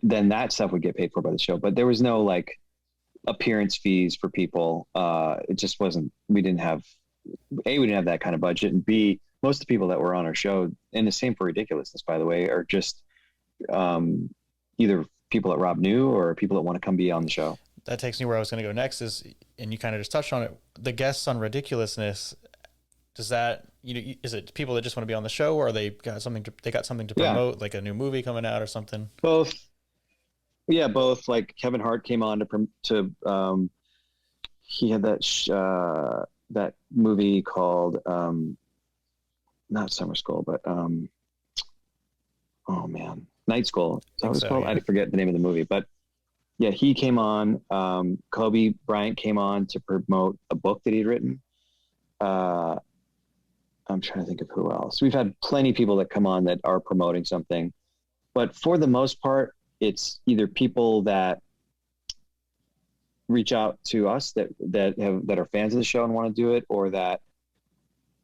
then that stuff would get paid for by the show. But there was no like appearance fees for people. It just wasn't. We didn't have that kind of budget, and B, most of the people that were on our show, and the same for Ridiculousness, by the way, are just either people that Rob knew or people that want to come be on the show. That takes me where I was going to go next is, and you kind of just touched on it, the guests on Ridiculousness. Does that, is it people that just want to be on the show, or they got something to promote, like a new movie coming out or something? Both. Yeah, both. Like Kevin Hart came on to he had that movie called not Summer School, but oh man, Night School. Is that what it's called? Yeah. I forget the name of the movie, but yeah, he came on. Kobe Bryant came on to promote a book that he'd written. I'm trying to think of who else. We've had plenty of people that come on that are promoting something, but for the most part, it's either people that reach out to us that are fans of the show and want to do it, or that,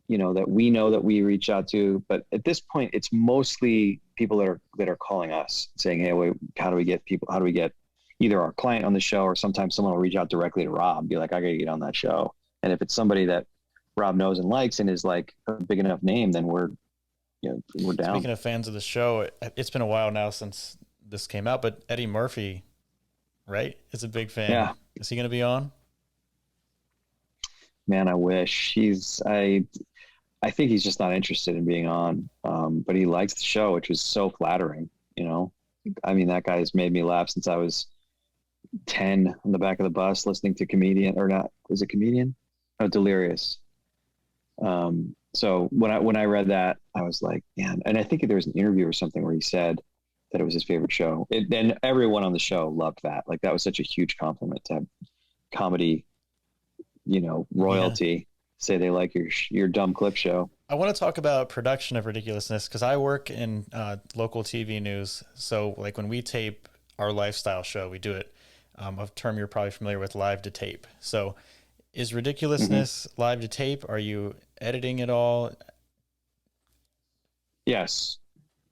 that we know that we reach out to. But at this point, it's mostly people that are calling us saying, hey, wait, how do we get either our client on the show, or sometimes someone will reach out directly to Rob, be like, I got to get on that show. And if it's somebody that Rob knows and likes and is like a big enough name, then we're down. Speaking of fans of the show, it's been a while now since this came out, but Eddie Murphy, right, is a big fan. Yeah. Is he going to be on? Man, I wish. I think he's just not interested in being on, but he likes the show, which is so flattering. I mean, that guy has made me laugh since I was 10 on the back of the bus listening to Comedian, or not, was it Comedian? Oh, Delirious. So when I read that, I was like, man, and I think there was an interview or something where he said that it was his favorite show. And everyone on the show loved that. Like, that was such a huge compliment to have comedy, royalty say they like your dumb clip show. I want to talk about production of Ridiculousness, because I work in local TV news. So like when we tape our lifestyle show, we do it, a term you're probably familiar with, live to tape. So is Ridiculousness live to tape? Are you editing it all? Yes,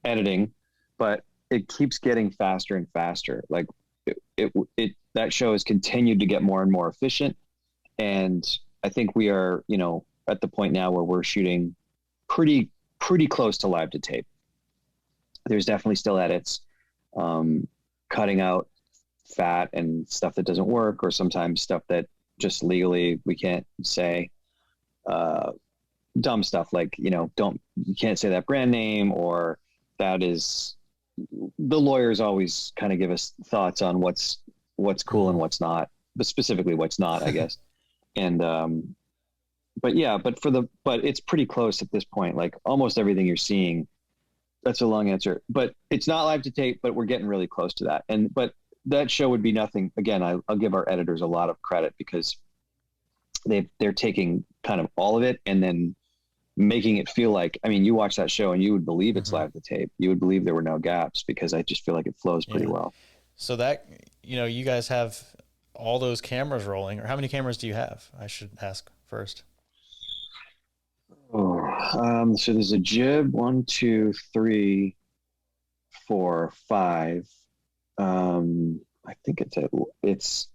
editing, but it keeps getting faster and faster. Like that show has continued to get more and more efficient. And I think we are, at the point now where we're shooting pretty close to live to tape. There's definitely still edits, cutting out fat and stuff that doesn't work, or sometimes stuff that just legally we can't say, dumb stuff like, you can't say that brand name, or that is, the lawyers always kind of give us thoughts on what's cool and what's not, but specifically what's not, I guess. And, but it's pretty close at this point. Like almost everything you're seeing, that's a long answer, but it's not live to tape, but we're getting really close to that. But that show would be nothing. Again, I'll give our editors a lot of credit, because they're taking kind of all of it and then making it feel like, I mean, you watch that show and you would believe it's live to tape. You would believe there were no gaps, because I just feel like it flows pretty well. So that, you guys have all those cameras rolling, or how many cameras do you have? I should ask first. So there's a jib, 1, 2, 3, 4, 5. I think it's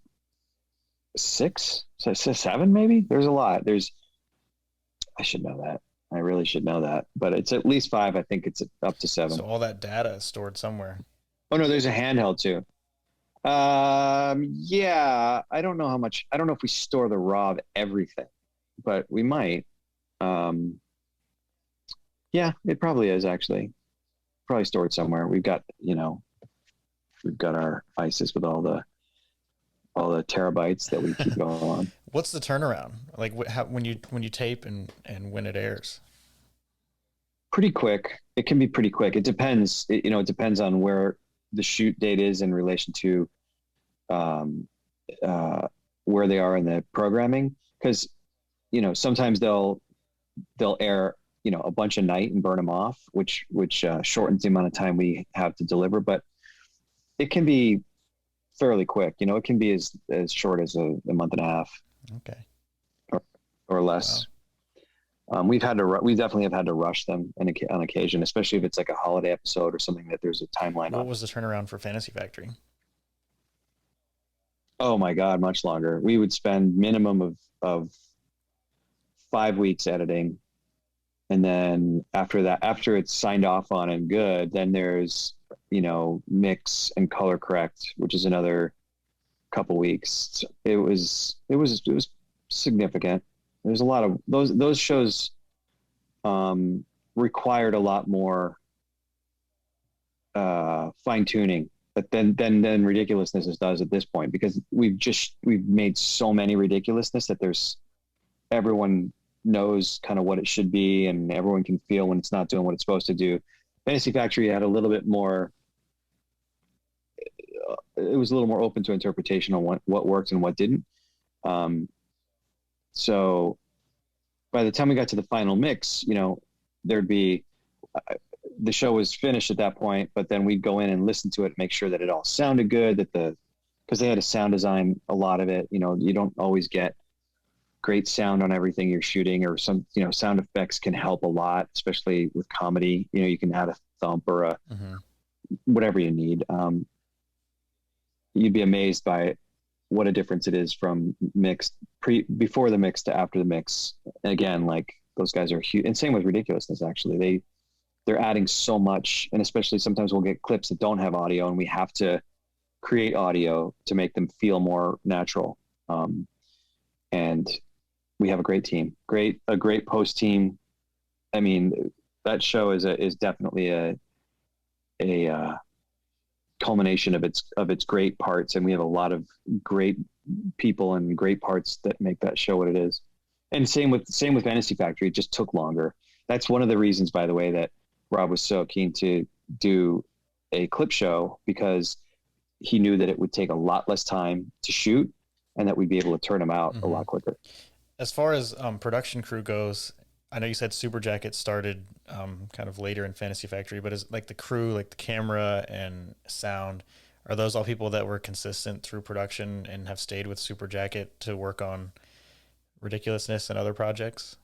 6, so 7 maybe. There's a lot. I should know that. I really should know that, but it's at least 5. I think it's up to 7. So all that data is stored somewhere. Oh no, there's a handheld too. Yeah, I don't know how much. I don't know if we store the raw of everything, but we might. Yeah, it probably is actually. Probably stored somewhere. We've got our ISIS with all the terabytes that we keep going on. What's the turnaround? Like when you tape and when it airs? pretty quick. It can be pretty quick. It depends. It depends on where the shoot date is in relation to where they are in the programming. Because sometimes they'll air a bunch a night and burn them off, which shortens the amount of time we have to deliver. But it can be fairly quick. It can be as short as a month and a half. Okay. Or less. Wow. We definitely have had to rush them on occasion, especially if it's like a holiday episode or something that there's a timeline. What was the turnaround for Fantasy Factory? Oh my God, much longer. We would spend minimum of 5 weeks editing. And then after it's signed off on and good, then there's, mix and color correct, which is another couple weeks. It was significant. There's a lot of those shows required a lot more fine tuning, but then Ridiculousness does at this point, because we've made so many Ridiculousness that everyone knows kind of what it should be, and everyone can feel when it's not doing what it's supposed to do. Fantasy Factory had a little bit more. It was a little more open to interpretation on what worked and what didn't. So by the time we got to the final mix, there'd be, the show was finished at that point, but then we'd go in and listen to it, make sure that it all sounded good, because they had to sound design a lot of it. You don't always get great sound on everything you're shooting, or some, sound effects can help a lot, especially with comedy. You can add a thump or a whatever you need. You'd be amazed by what a difference it is from before the mix to after the mix. And again, like, those guys are huge. And same with Ridiculousness, actually. They're adding so much, and especially sometimes we'll get clips that don't have audio, and we have to create audio to make them feel more natural. And we have a great team, a great post team. I mean, that show is definitely a culmination of its great parts, and we have a lot of great people and great parts that make that show what it is. And same with Fantasy Factory. It just took longer. That's one of the reasons, by the way, that Rob was so keen to do a clip show, because he knew that it would take a lot less time to shoot, and that we'd be able to turn them out a lot quicker. As far as production crew goes, I know you said Super Jacket started kind of later in Fantasy Factory, but is like the crew, like the camera and sound, are those all people that were consistent through production and have stayed with Super Jacket to work on Ridiculousness and other projects?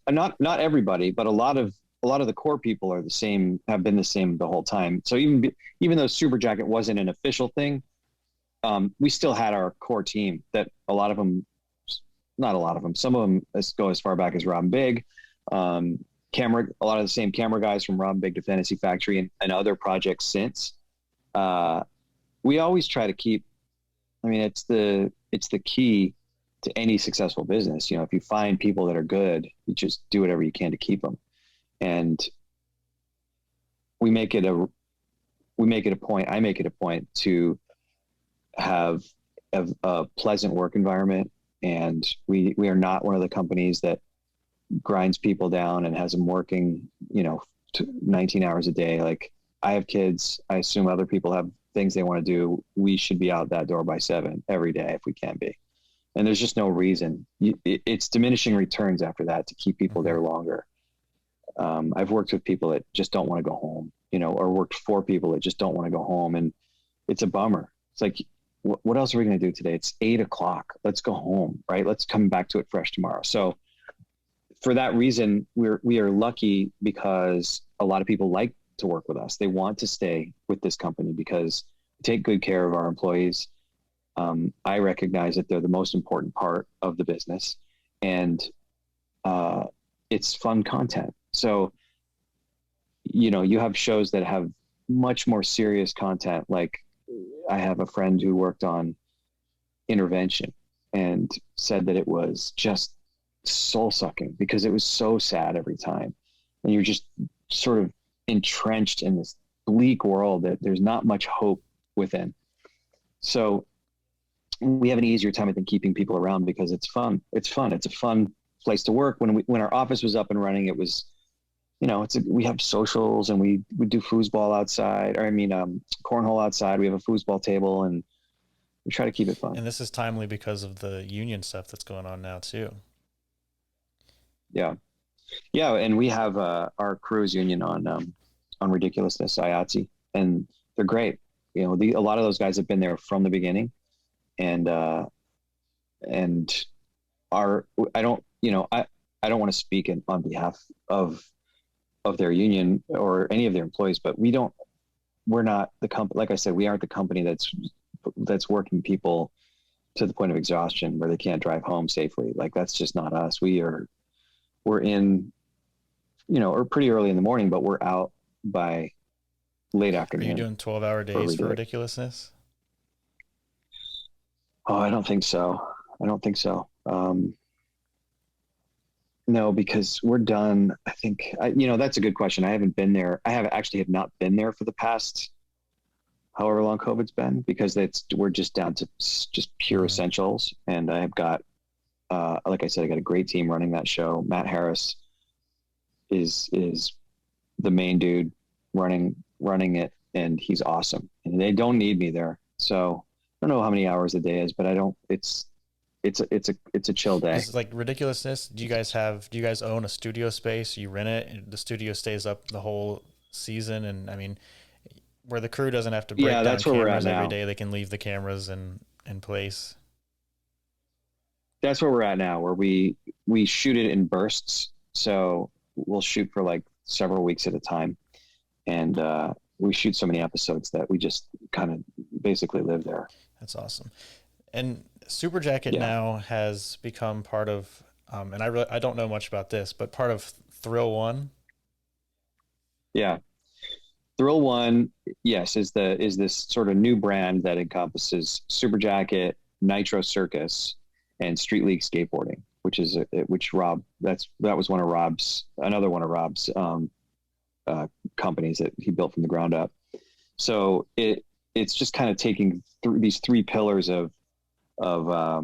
Not everybody, but a lot of the core people are the same, have been the same the whole time. So even though Super Jacket wasn't an official thing, we still had our core team that not a lot of them. Some of them go as far back as Rob and Big, a lot of the same camera guys from Rob and Big to Fantasy Factory and other projects since. We always try to keep, it's the key to any successful business. If you find people that are good, you just do whatever you can to keep them. And I make it a point to have a pleasant work environment. And we are not one of the companies that grinds people down and has them working, 19 hours a day. Like, I have kids. I assume other people have things they want to do. We should be out that door by 7 every day if we can be. And there's just no reason. It's diminishing returns after that to keep people there longer. I've worked with people that just don't want to go home, or worked for people that just don't want to go home. And it's a bummer. It's like, what else are we going to do today? It's 8:00. Let's go home, right? Let's come back to it fresh tomorrow. So for that reason, we are lucky, because a lot of people like to work with us. They want to stay with this company because we take good care of our employees. I recognize that they're the most important part of the business, and it's fun content. So, you have shows that have much more serious content. Like, I have a friend who worked on Intervention and said that it was just soul sucking because it was so sad every time. And you're just sort of entrenched in this bleak world that there's not much hope within. So we have an easier time, I think, keeping people around because it's fun. It's fun. It's a fun place to work. When our office was up and running, it was, we have socials, and we do foosball outside, or cornhole outside. We have a foosball table, and we try to keep it fun. And this is timely because of the union stuff that's going on now too. Yeah. Yeah. And we have our crew's union on Ridiculousness, IATSE, and they're great. A lot of those guys have been there from the beginning, and I don't want to speak on behalf of their union or any of their employees, but we're not the company. Like I said, we aren't the company that's working people to the point of exhaustion where they can't drive home safely. Like, that's just not us. We're in, or pretty early in the morning, but we're out by late afternoon. Are you doing 12-hour days for Ridiculousness? Oh, I don't think so. No, because we're done. I think, that's a good question. I haven't been there. I have not been there for the past however long COVID's been, because we're just down to just pure essentials. And I have got, like I said, I got a great team running that show. Matt Harris is the main dude running it, and he's awesome. And they don't need me there. So I don't know how many hours a day is, but it's a chill day. It's like Ridiculousness. Do you guys own a studio space? You rent it, and the studio stays up the whole season? And where the crew doesn't have to break down cameras every day, they can leave the cameras in place. That's where we're at now, where we shoot it in bursts. So we'll shoot for like several weeks at a time. And we shoot so many episodes that we just kind of basically live there. That's awesome. And Super Jacket now has become part of, and I don't know much about this, but part of Thrill One. Yeah. Thrill One, yes, is this sort of new brand that encompasses Super Jacket, Nitro Circus, and Street League Skateboarding, that was another one of Rob's companies that he built from the ground up. So it's just kind of taking these three pillars of a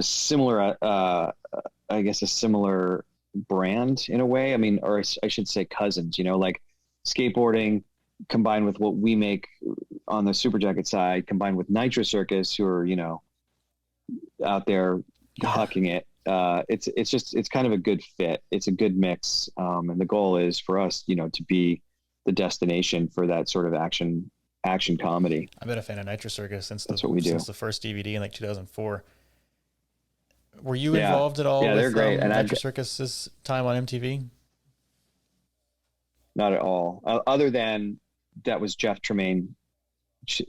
similar, I guess, a similar brand in a way. Or I should say cousins, like skateboarding combined with what we make on the Super Jacket side, combined with Nitro Circus, who are, out there hucking it. It's kind of a good fit. It's a good mix. And the goal is for us, to be the destination for that sort of action comedy. I've been a fan of Nitro Circus since the first DVD in like 2004. Were you involved at all with great. And Nitro Circus's time on MTV? Not at all. Other than that was Jeff Tremaine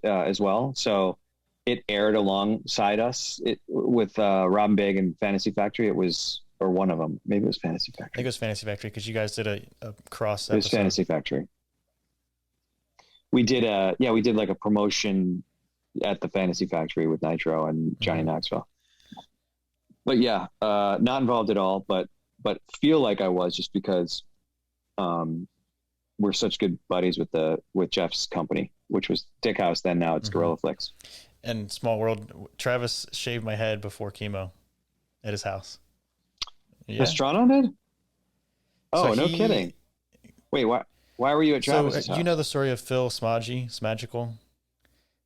as well. So it aired alongside us with Robin Big and Fantasy Factory. It was, or one of them. Maybe it was Fantasy Factory. I think it was Fantasy Factory because you guys did a cross episode. It was Fantasy Factory. We did like a promotion at the Fantasy Factory with Nitro and Johnny Knoxville. But not involved at all, but feel like I was, just because we're such good buddies with Jeff's company, which was Dick House then. Now it's Gorilla Flicks. And Small World, Travis shaved my head before chemo at his house. Yeah. Pastrana did? Oh, so no kidding. Wait, why were you at Travis' house? You know the story of Phil Smagical?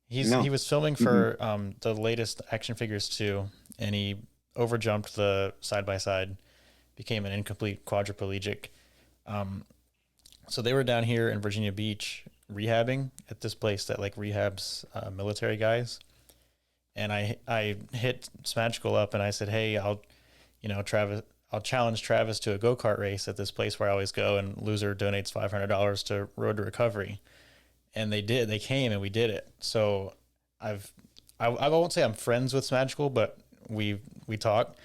He was filming for the latest Action Figures 2, and he overjumped the side-by-side, became an incomplete quadriplegic. So they were down here in Virginia Beach rehabbing at this place that like rehabs military guys. And I hit Smagical up and I said, hey, I'll challenge Travis to a go-kart race at this place where I always go, and loser donates $500 to Road to Recovery. And they did. They came and we did it. So I won't say I'm friends with Smagical, but we talk.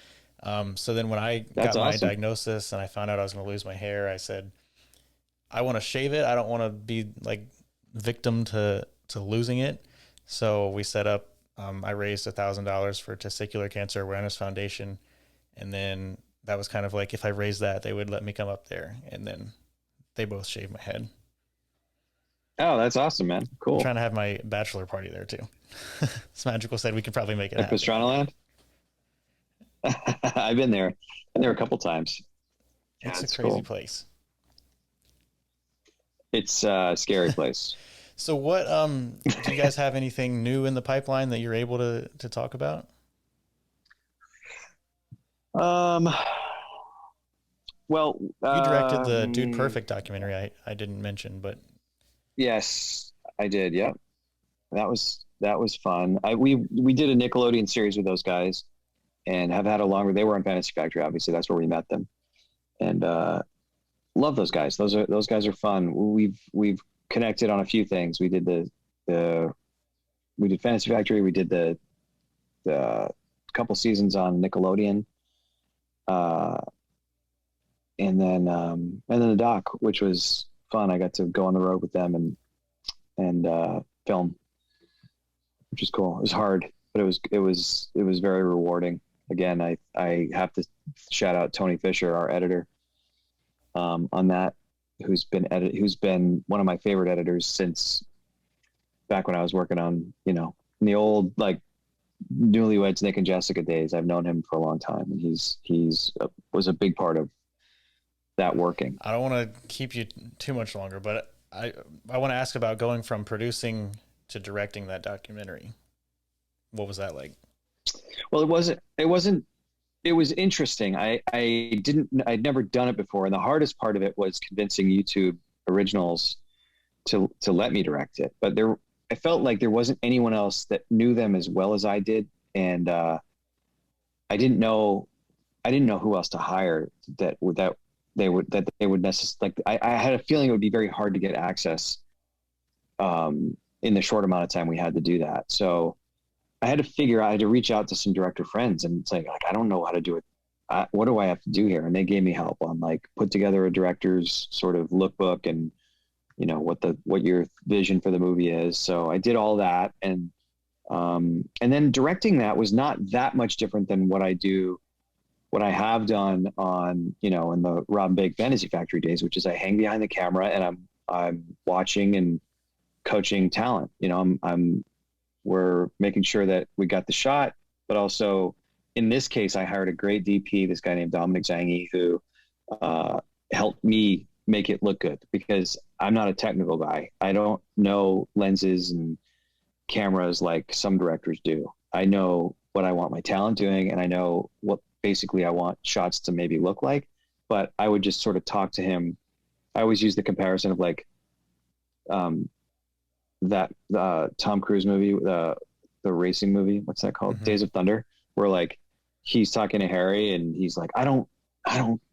So then when I got my diagnosis and I found out I was going to lose my hair, I said, I want to shave it. I don't want to be like victim to losing it. So we set up, I raised $1,000 for Testicular Cancer Awareness Foundation. And then that was kind of like, if I raised that, they would let me come up there. And then they both shaved my head. Oh, that's awesome, man. Cool. I'm trying to have my bachelor party there too. Smagical said we could probably make it happen. Pastrana Land? I've been there. Been there a couple times. Yeah, It's a it's crazy cool. place. It's a scary place. So what do you guys have anything new in the pipeline that you're able to talk about? Um, well, You directed the Dude Perfect documentary I didn't mention, but yes, I did. Yep. That was fun. We did a Nickelodeon series with those guys and have had a longer, they were on Fantasy Factory, obviously. That's where we met them. And love those guys. Those guys are fun. We've connected on a few things. The we did Fantasy Factory. We did the couple seasons on Nickelodeon, uh, and then the doc, which was fun. I got to go on the road with them and film, which is cool. It was hard, but it was very rewarding. Again, I have to shout out Tony Fisher, our editor, on that, who's been one of my favorite editors since back when I was working on, in the old, like, Newlyweds Nick and Jessica days. I've known him for a long time, and was a big part of that working. I don't want to keep you too much longer, but I want to ask about going from producing to directing that documentary. What was that like? Well, it was interesting. I'd never done it before. And the hardest part of it was convincing YouTube Originals to let me direct it. But I felt like there wasn't anyone else that knew them as well as I did. And, I didn't know who else to hire that they would necessarily, like, I had a feeling it would be very hard to get access, in the short amount of time we had to do that. So I had to reach out to some director friends and say, like, I don't know how to do it. What do I have to do here? And they gave me help on, like, put together a director's sort of lookbook and, what your vision for the movie is. So I did all that. And then directing that was not that much different than what I have done on, in the Rob Big Fantasy Factory days, which is I hang behind the camera and I'm watching and coaching talent. We're making sure that we got the shot, but also in this case, I hired a great DP, this guy named Dominic Zangi, who helped me make it look good, because I'm not a technical guy. I don't know lenses and cameras like some directors do. I know what I want my talent doing, and I know what basically I want shots to maybe look like, but I would just sort of talk to him. I always use the comparison of, like, that Tom Cruise movie, the racing movie, what's that called? Mm-hmm. Days of Thunder, where, like, he's talking to Harry and he's like, I don't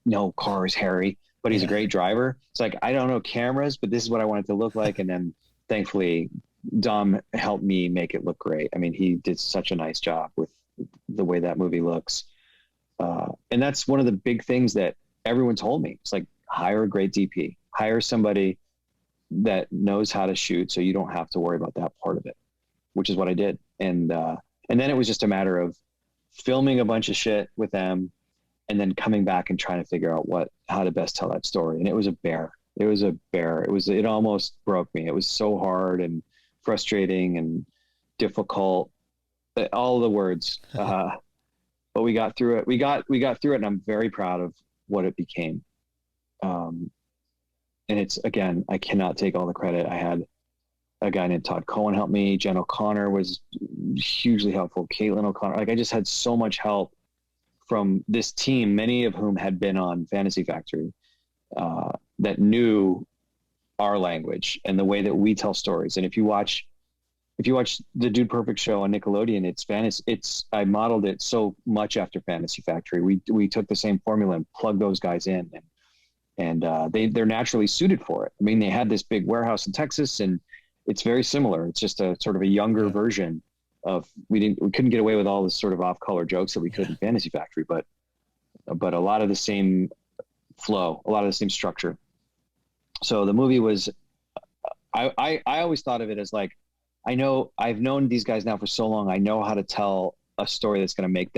know cars, Harry, but he's a great driver. It's like, I don't know cameras, but this is what I want it to look like. And then thankfully Dom helped me make it look great. I mean, he did such a nice job with the way that movie looks. And that's one of the big things that everyone told me. It's like, hire a great DP, hire somebody that knows how to shoot, so you don't have to worry about that part of it, which is what I did. And then it was just a matter of filming a bunch of shit with them and then coming back and trying to figure out how to best tell that story. And it was a bear. It almost broke me. It was so hard and frustrating and difficult, all the words. But we got through it. We got through it, and I'm very proud of what it became. And it's, again, I cannot take all the credit. I had a guy named Todd Cohen help me. Jen O'Connor was hugely helpful. Caitlin O'Connor. Like, I just had so much help from this team, many of whom had been on Fantasy Factory, that knew our language and the way that we tell stories. And if you watch the Dude Perfect show on Nickelodeon, I modeled it so much after Fantasy Factory. We took the same formula and plugged those guys in, and they're naturally suited for it. I mean, they had this big warehouse in Texas, and it's very similar. It's just a sort of a younger version of, we couldn't get away with all this sort of off-color jokes that we could in Fantasy Factory, but a lot of the same flow, a lot of the same structure. So the movie was, I always thought of it as, like, I've known these guys now for so long. I know how to tell a story that's going to make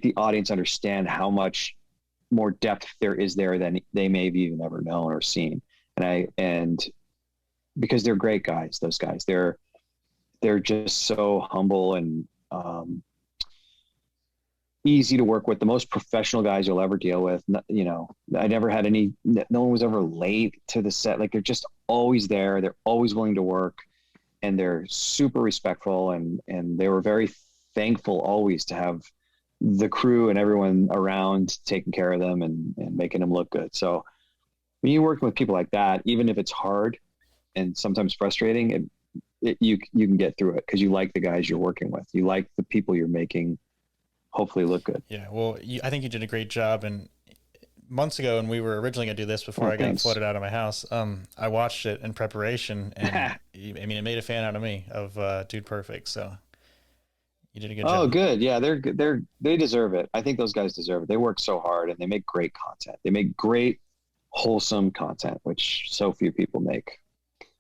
the audience understand how much more depth there is there than they may have even ever known or seen. And because they're great guys, those guys, they're just so humble, and easy to work with, the most professional guys you'll ever deal with. You know, I never had no one was ever late to the set. Like they're just always there. They're always willing to work, and they're super respectful. And they were very thankful always to have the crew and everyone around taking care of them and making them look good. So when you're working with people like that, even if it's hard and sometimes frustrating, you can get through it because you like the guys you're working with. You like the people you're making hopefully look good. Yeah. Well, I think you did a great job. And months ago, when we were originally going to do this before I got flooded out of my house, I watched it in preparation, and I mean, it made a fan out of me of Dude Perfect. So you did a good job. Oh, good. Yeah, they deserve it. I think those guys deserve it. They work so hard and they make great content. They make great, wholesome content, which so few people make.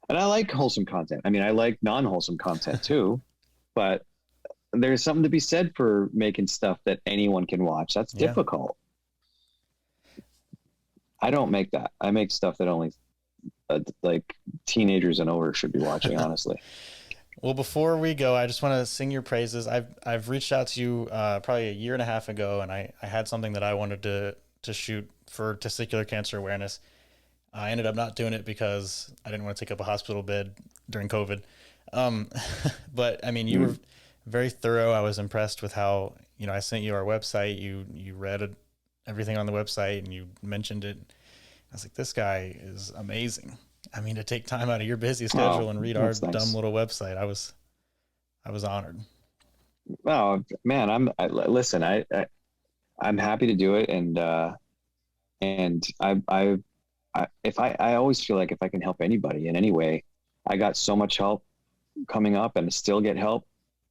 And I like wholesome content. I mean, I like non-wholesome content too, but there's something to be said for making stuff that anyone can watch. That's difficult. I don't make that. I make stuff that only like teenagers and over should be watching, honestly. Well, before we go, I just want to sing your praises. I've reached out to you probably a year and a half ago, and I had something that I wanted to shoot for testicular cancer awareness. I ended up not doing it because I didn't want to take up a hospital bed during COVID. But I mean, you were very thorough. I was impressed with how, you know, I sent you our website. You read everything on the website and you mentioned it. I was like, this guy is amazing. I mean, to take time out of your busy schedule and read our dumb little website, I was honored. Oh man, I'm happy to do it. And I always feel like if I can help anybody in any way, I got so much help coming up and still get help.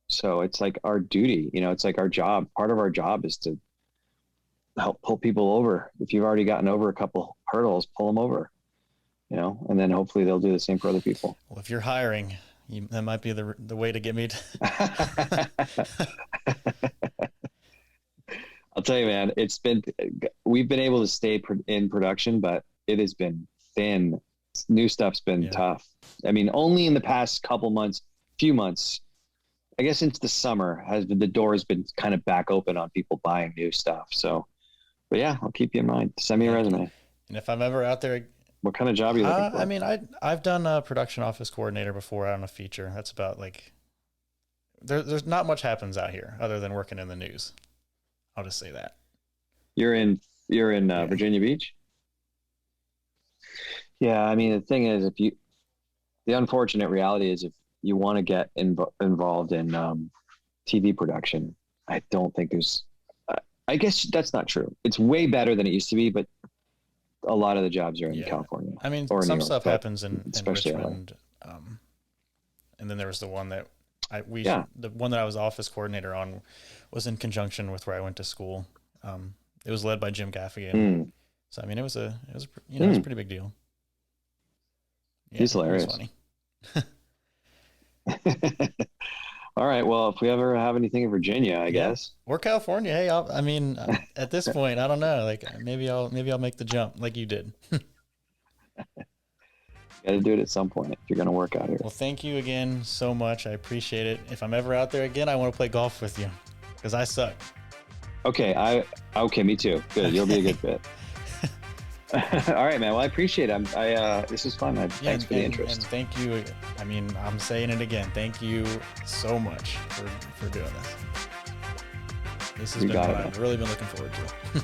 So it's like our duty, you know, it's like our job. Part of our job is to help pull people over. If you've already gotten over a couple hurdles, pull them over, you know, and then hopefully they'll do the same for other people. Well, if you're hiring, that might be the way to get me to. I'll tell you, man, we've been able to stay in production, but it has been thin. New stuff's been tough. I mean, only in the past few months, I guess since the summer the door has been kind of back open on people buying new stuff. So, but yeah, I'll keep you in mind. Send me a resume. And if I'm ever out there, what kind of job are you looking for? I mean, I've done a production office coordinator before on a feature. That's about like, there's not much happens out here other than working in the news. I'll just say that. You're in Virginia Beach? Yeah. I mean, the thing is, the unfortunate reality is if you want to get involved in TV production, I don't think I guess that's not true. It's way better than it used to be, but a lot of the jobs are in California. I mean, some stuff happens in Richmond. And then there was the one that the one that I was office coordinator on was in conjunction with where I went to school. It was led by Jim Gaffigan. So, I mean, it was a pretty big deal. Yeah, he's hilarious. It was funny. All right. Well, if we ever have anything in Virginia, I guess, or California, hey, I mean, at this point, I don't know. Like maybe I'll make the jump like you did. Got to do it at some point if you're going to work out here. Well, thank you again so much. I appreciate it. If I'm ever out there again, I want to play golf with you because I suck. Okay. Okay. Me too. Good. You'll be a good fit. All right, man. Well, I appreciate it. This is fun. Thanks for the interest. And thank you. I mean, I'm saying it again. Thank you so much for doing this. This has been what I've really been looking forward to.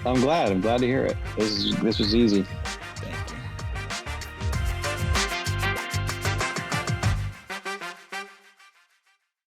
I'm glad to hear it. This was easy.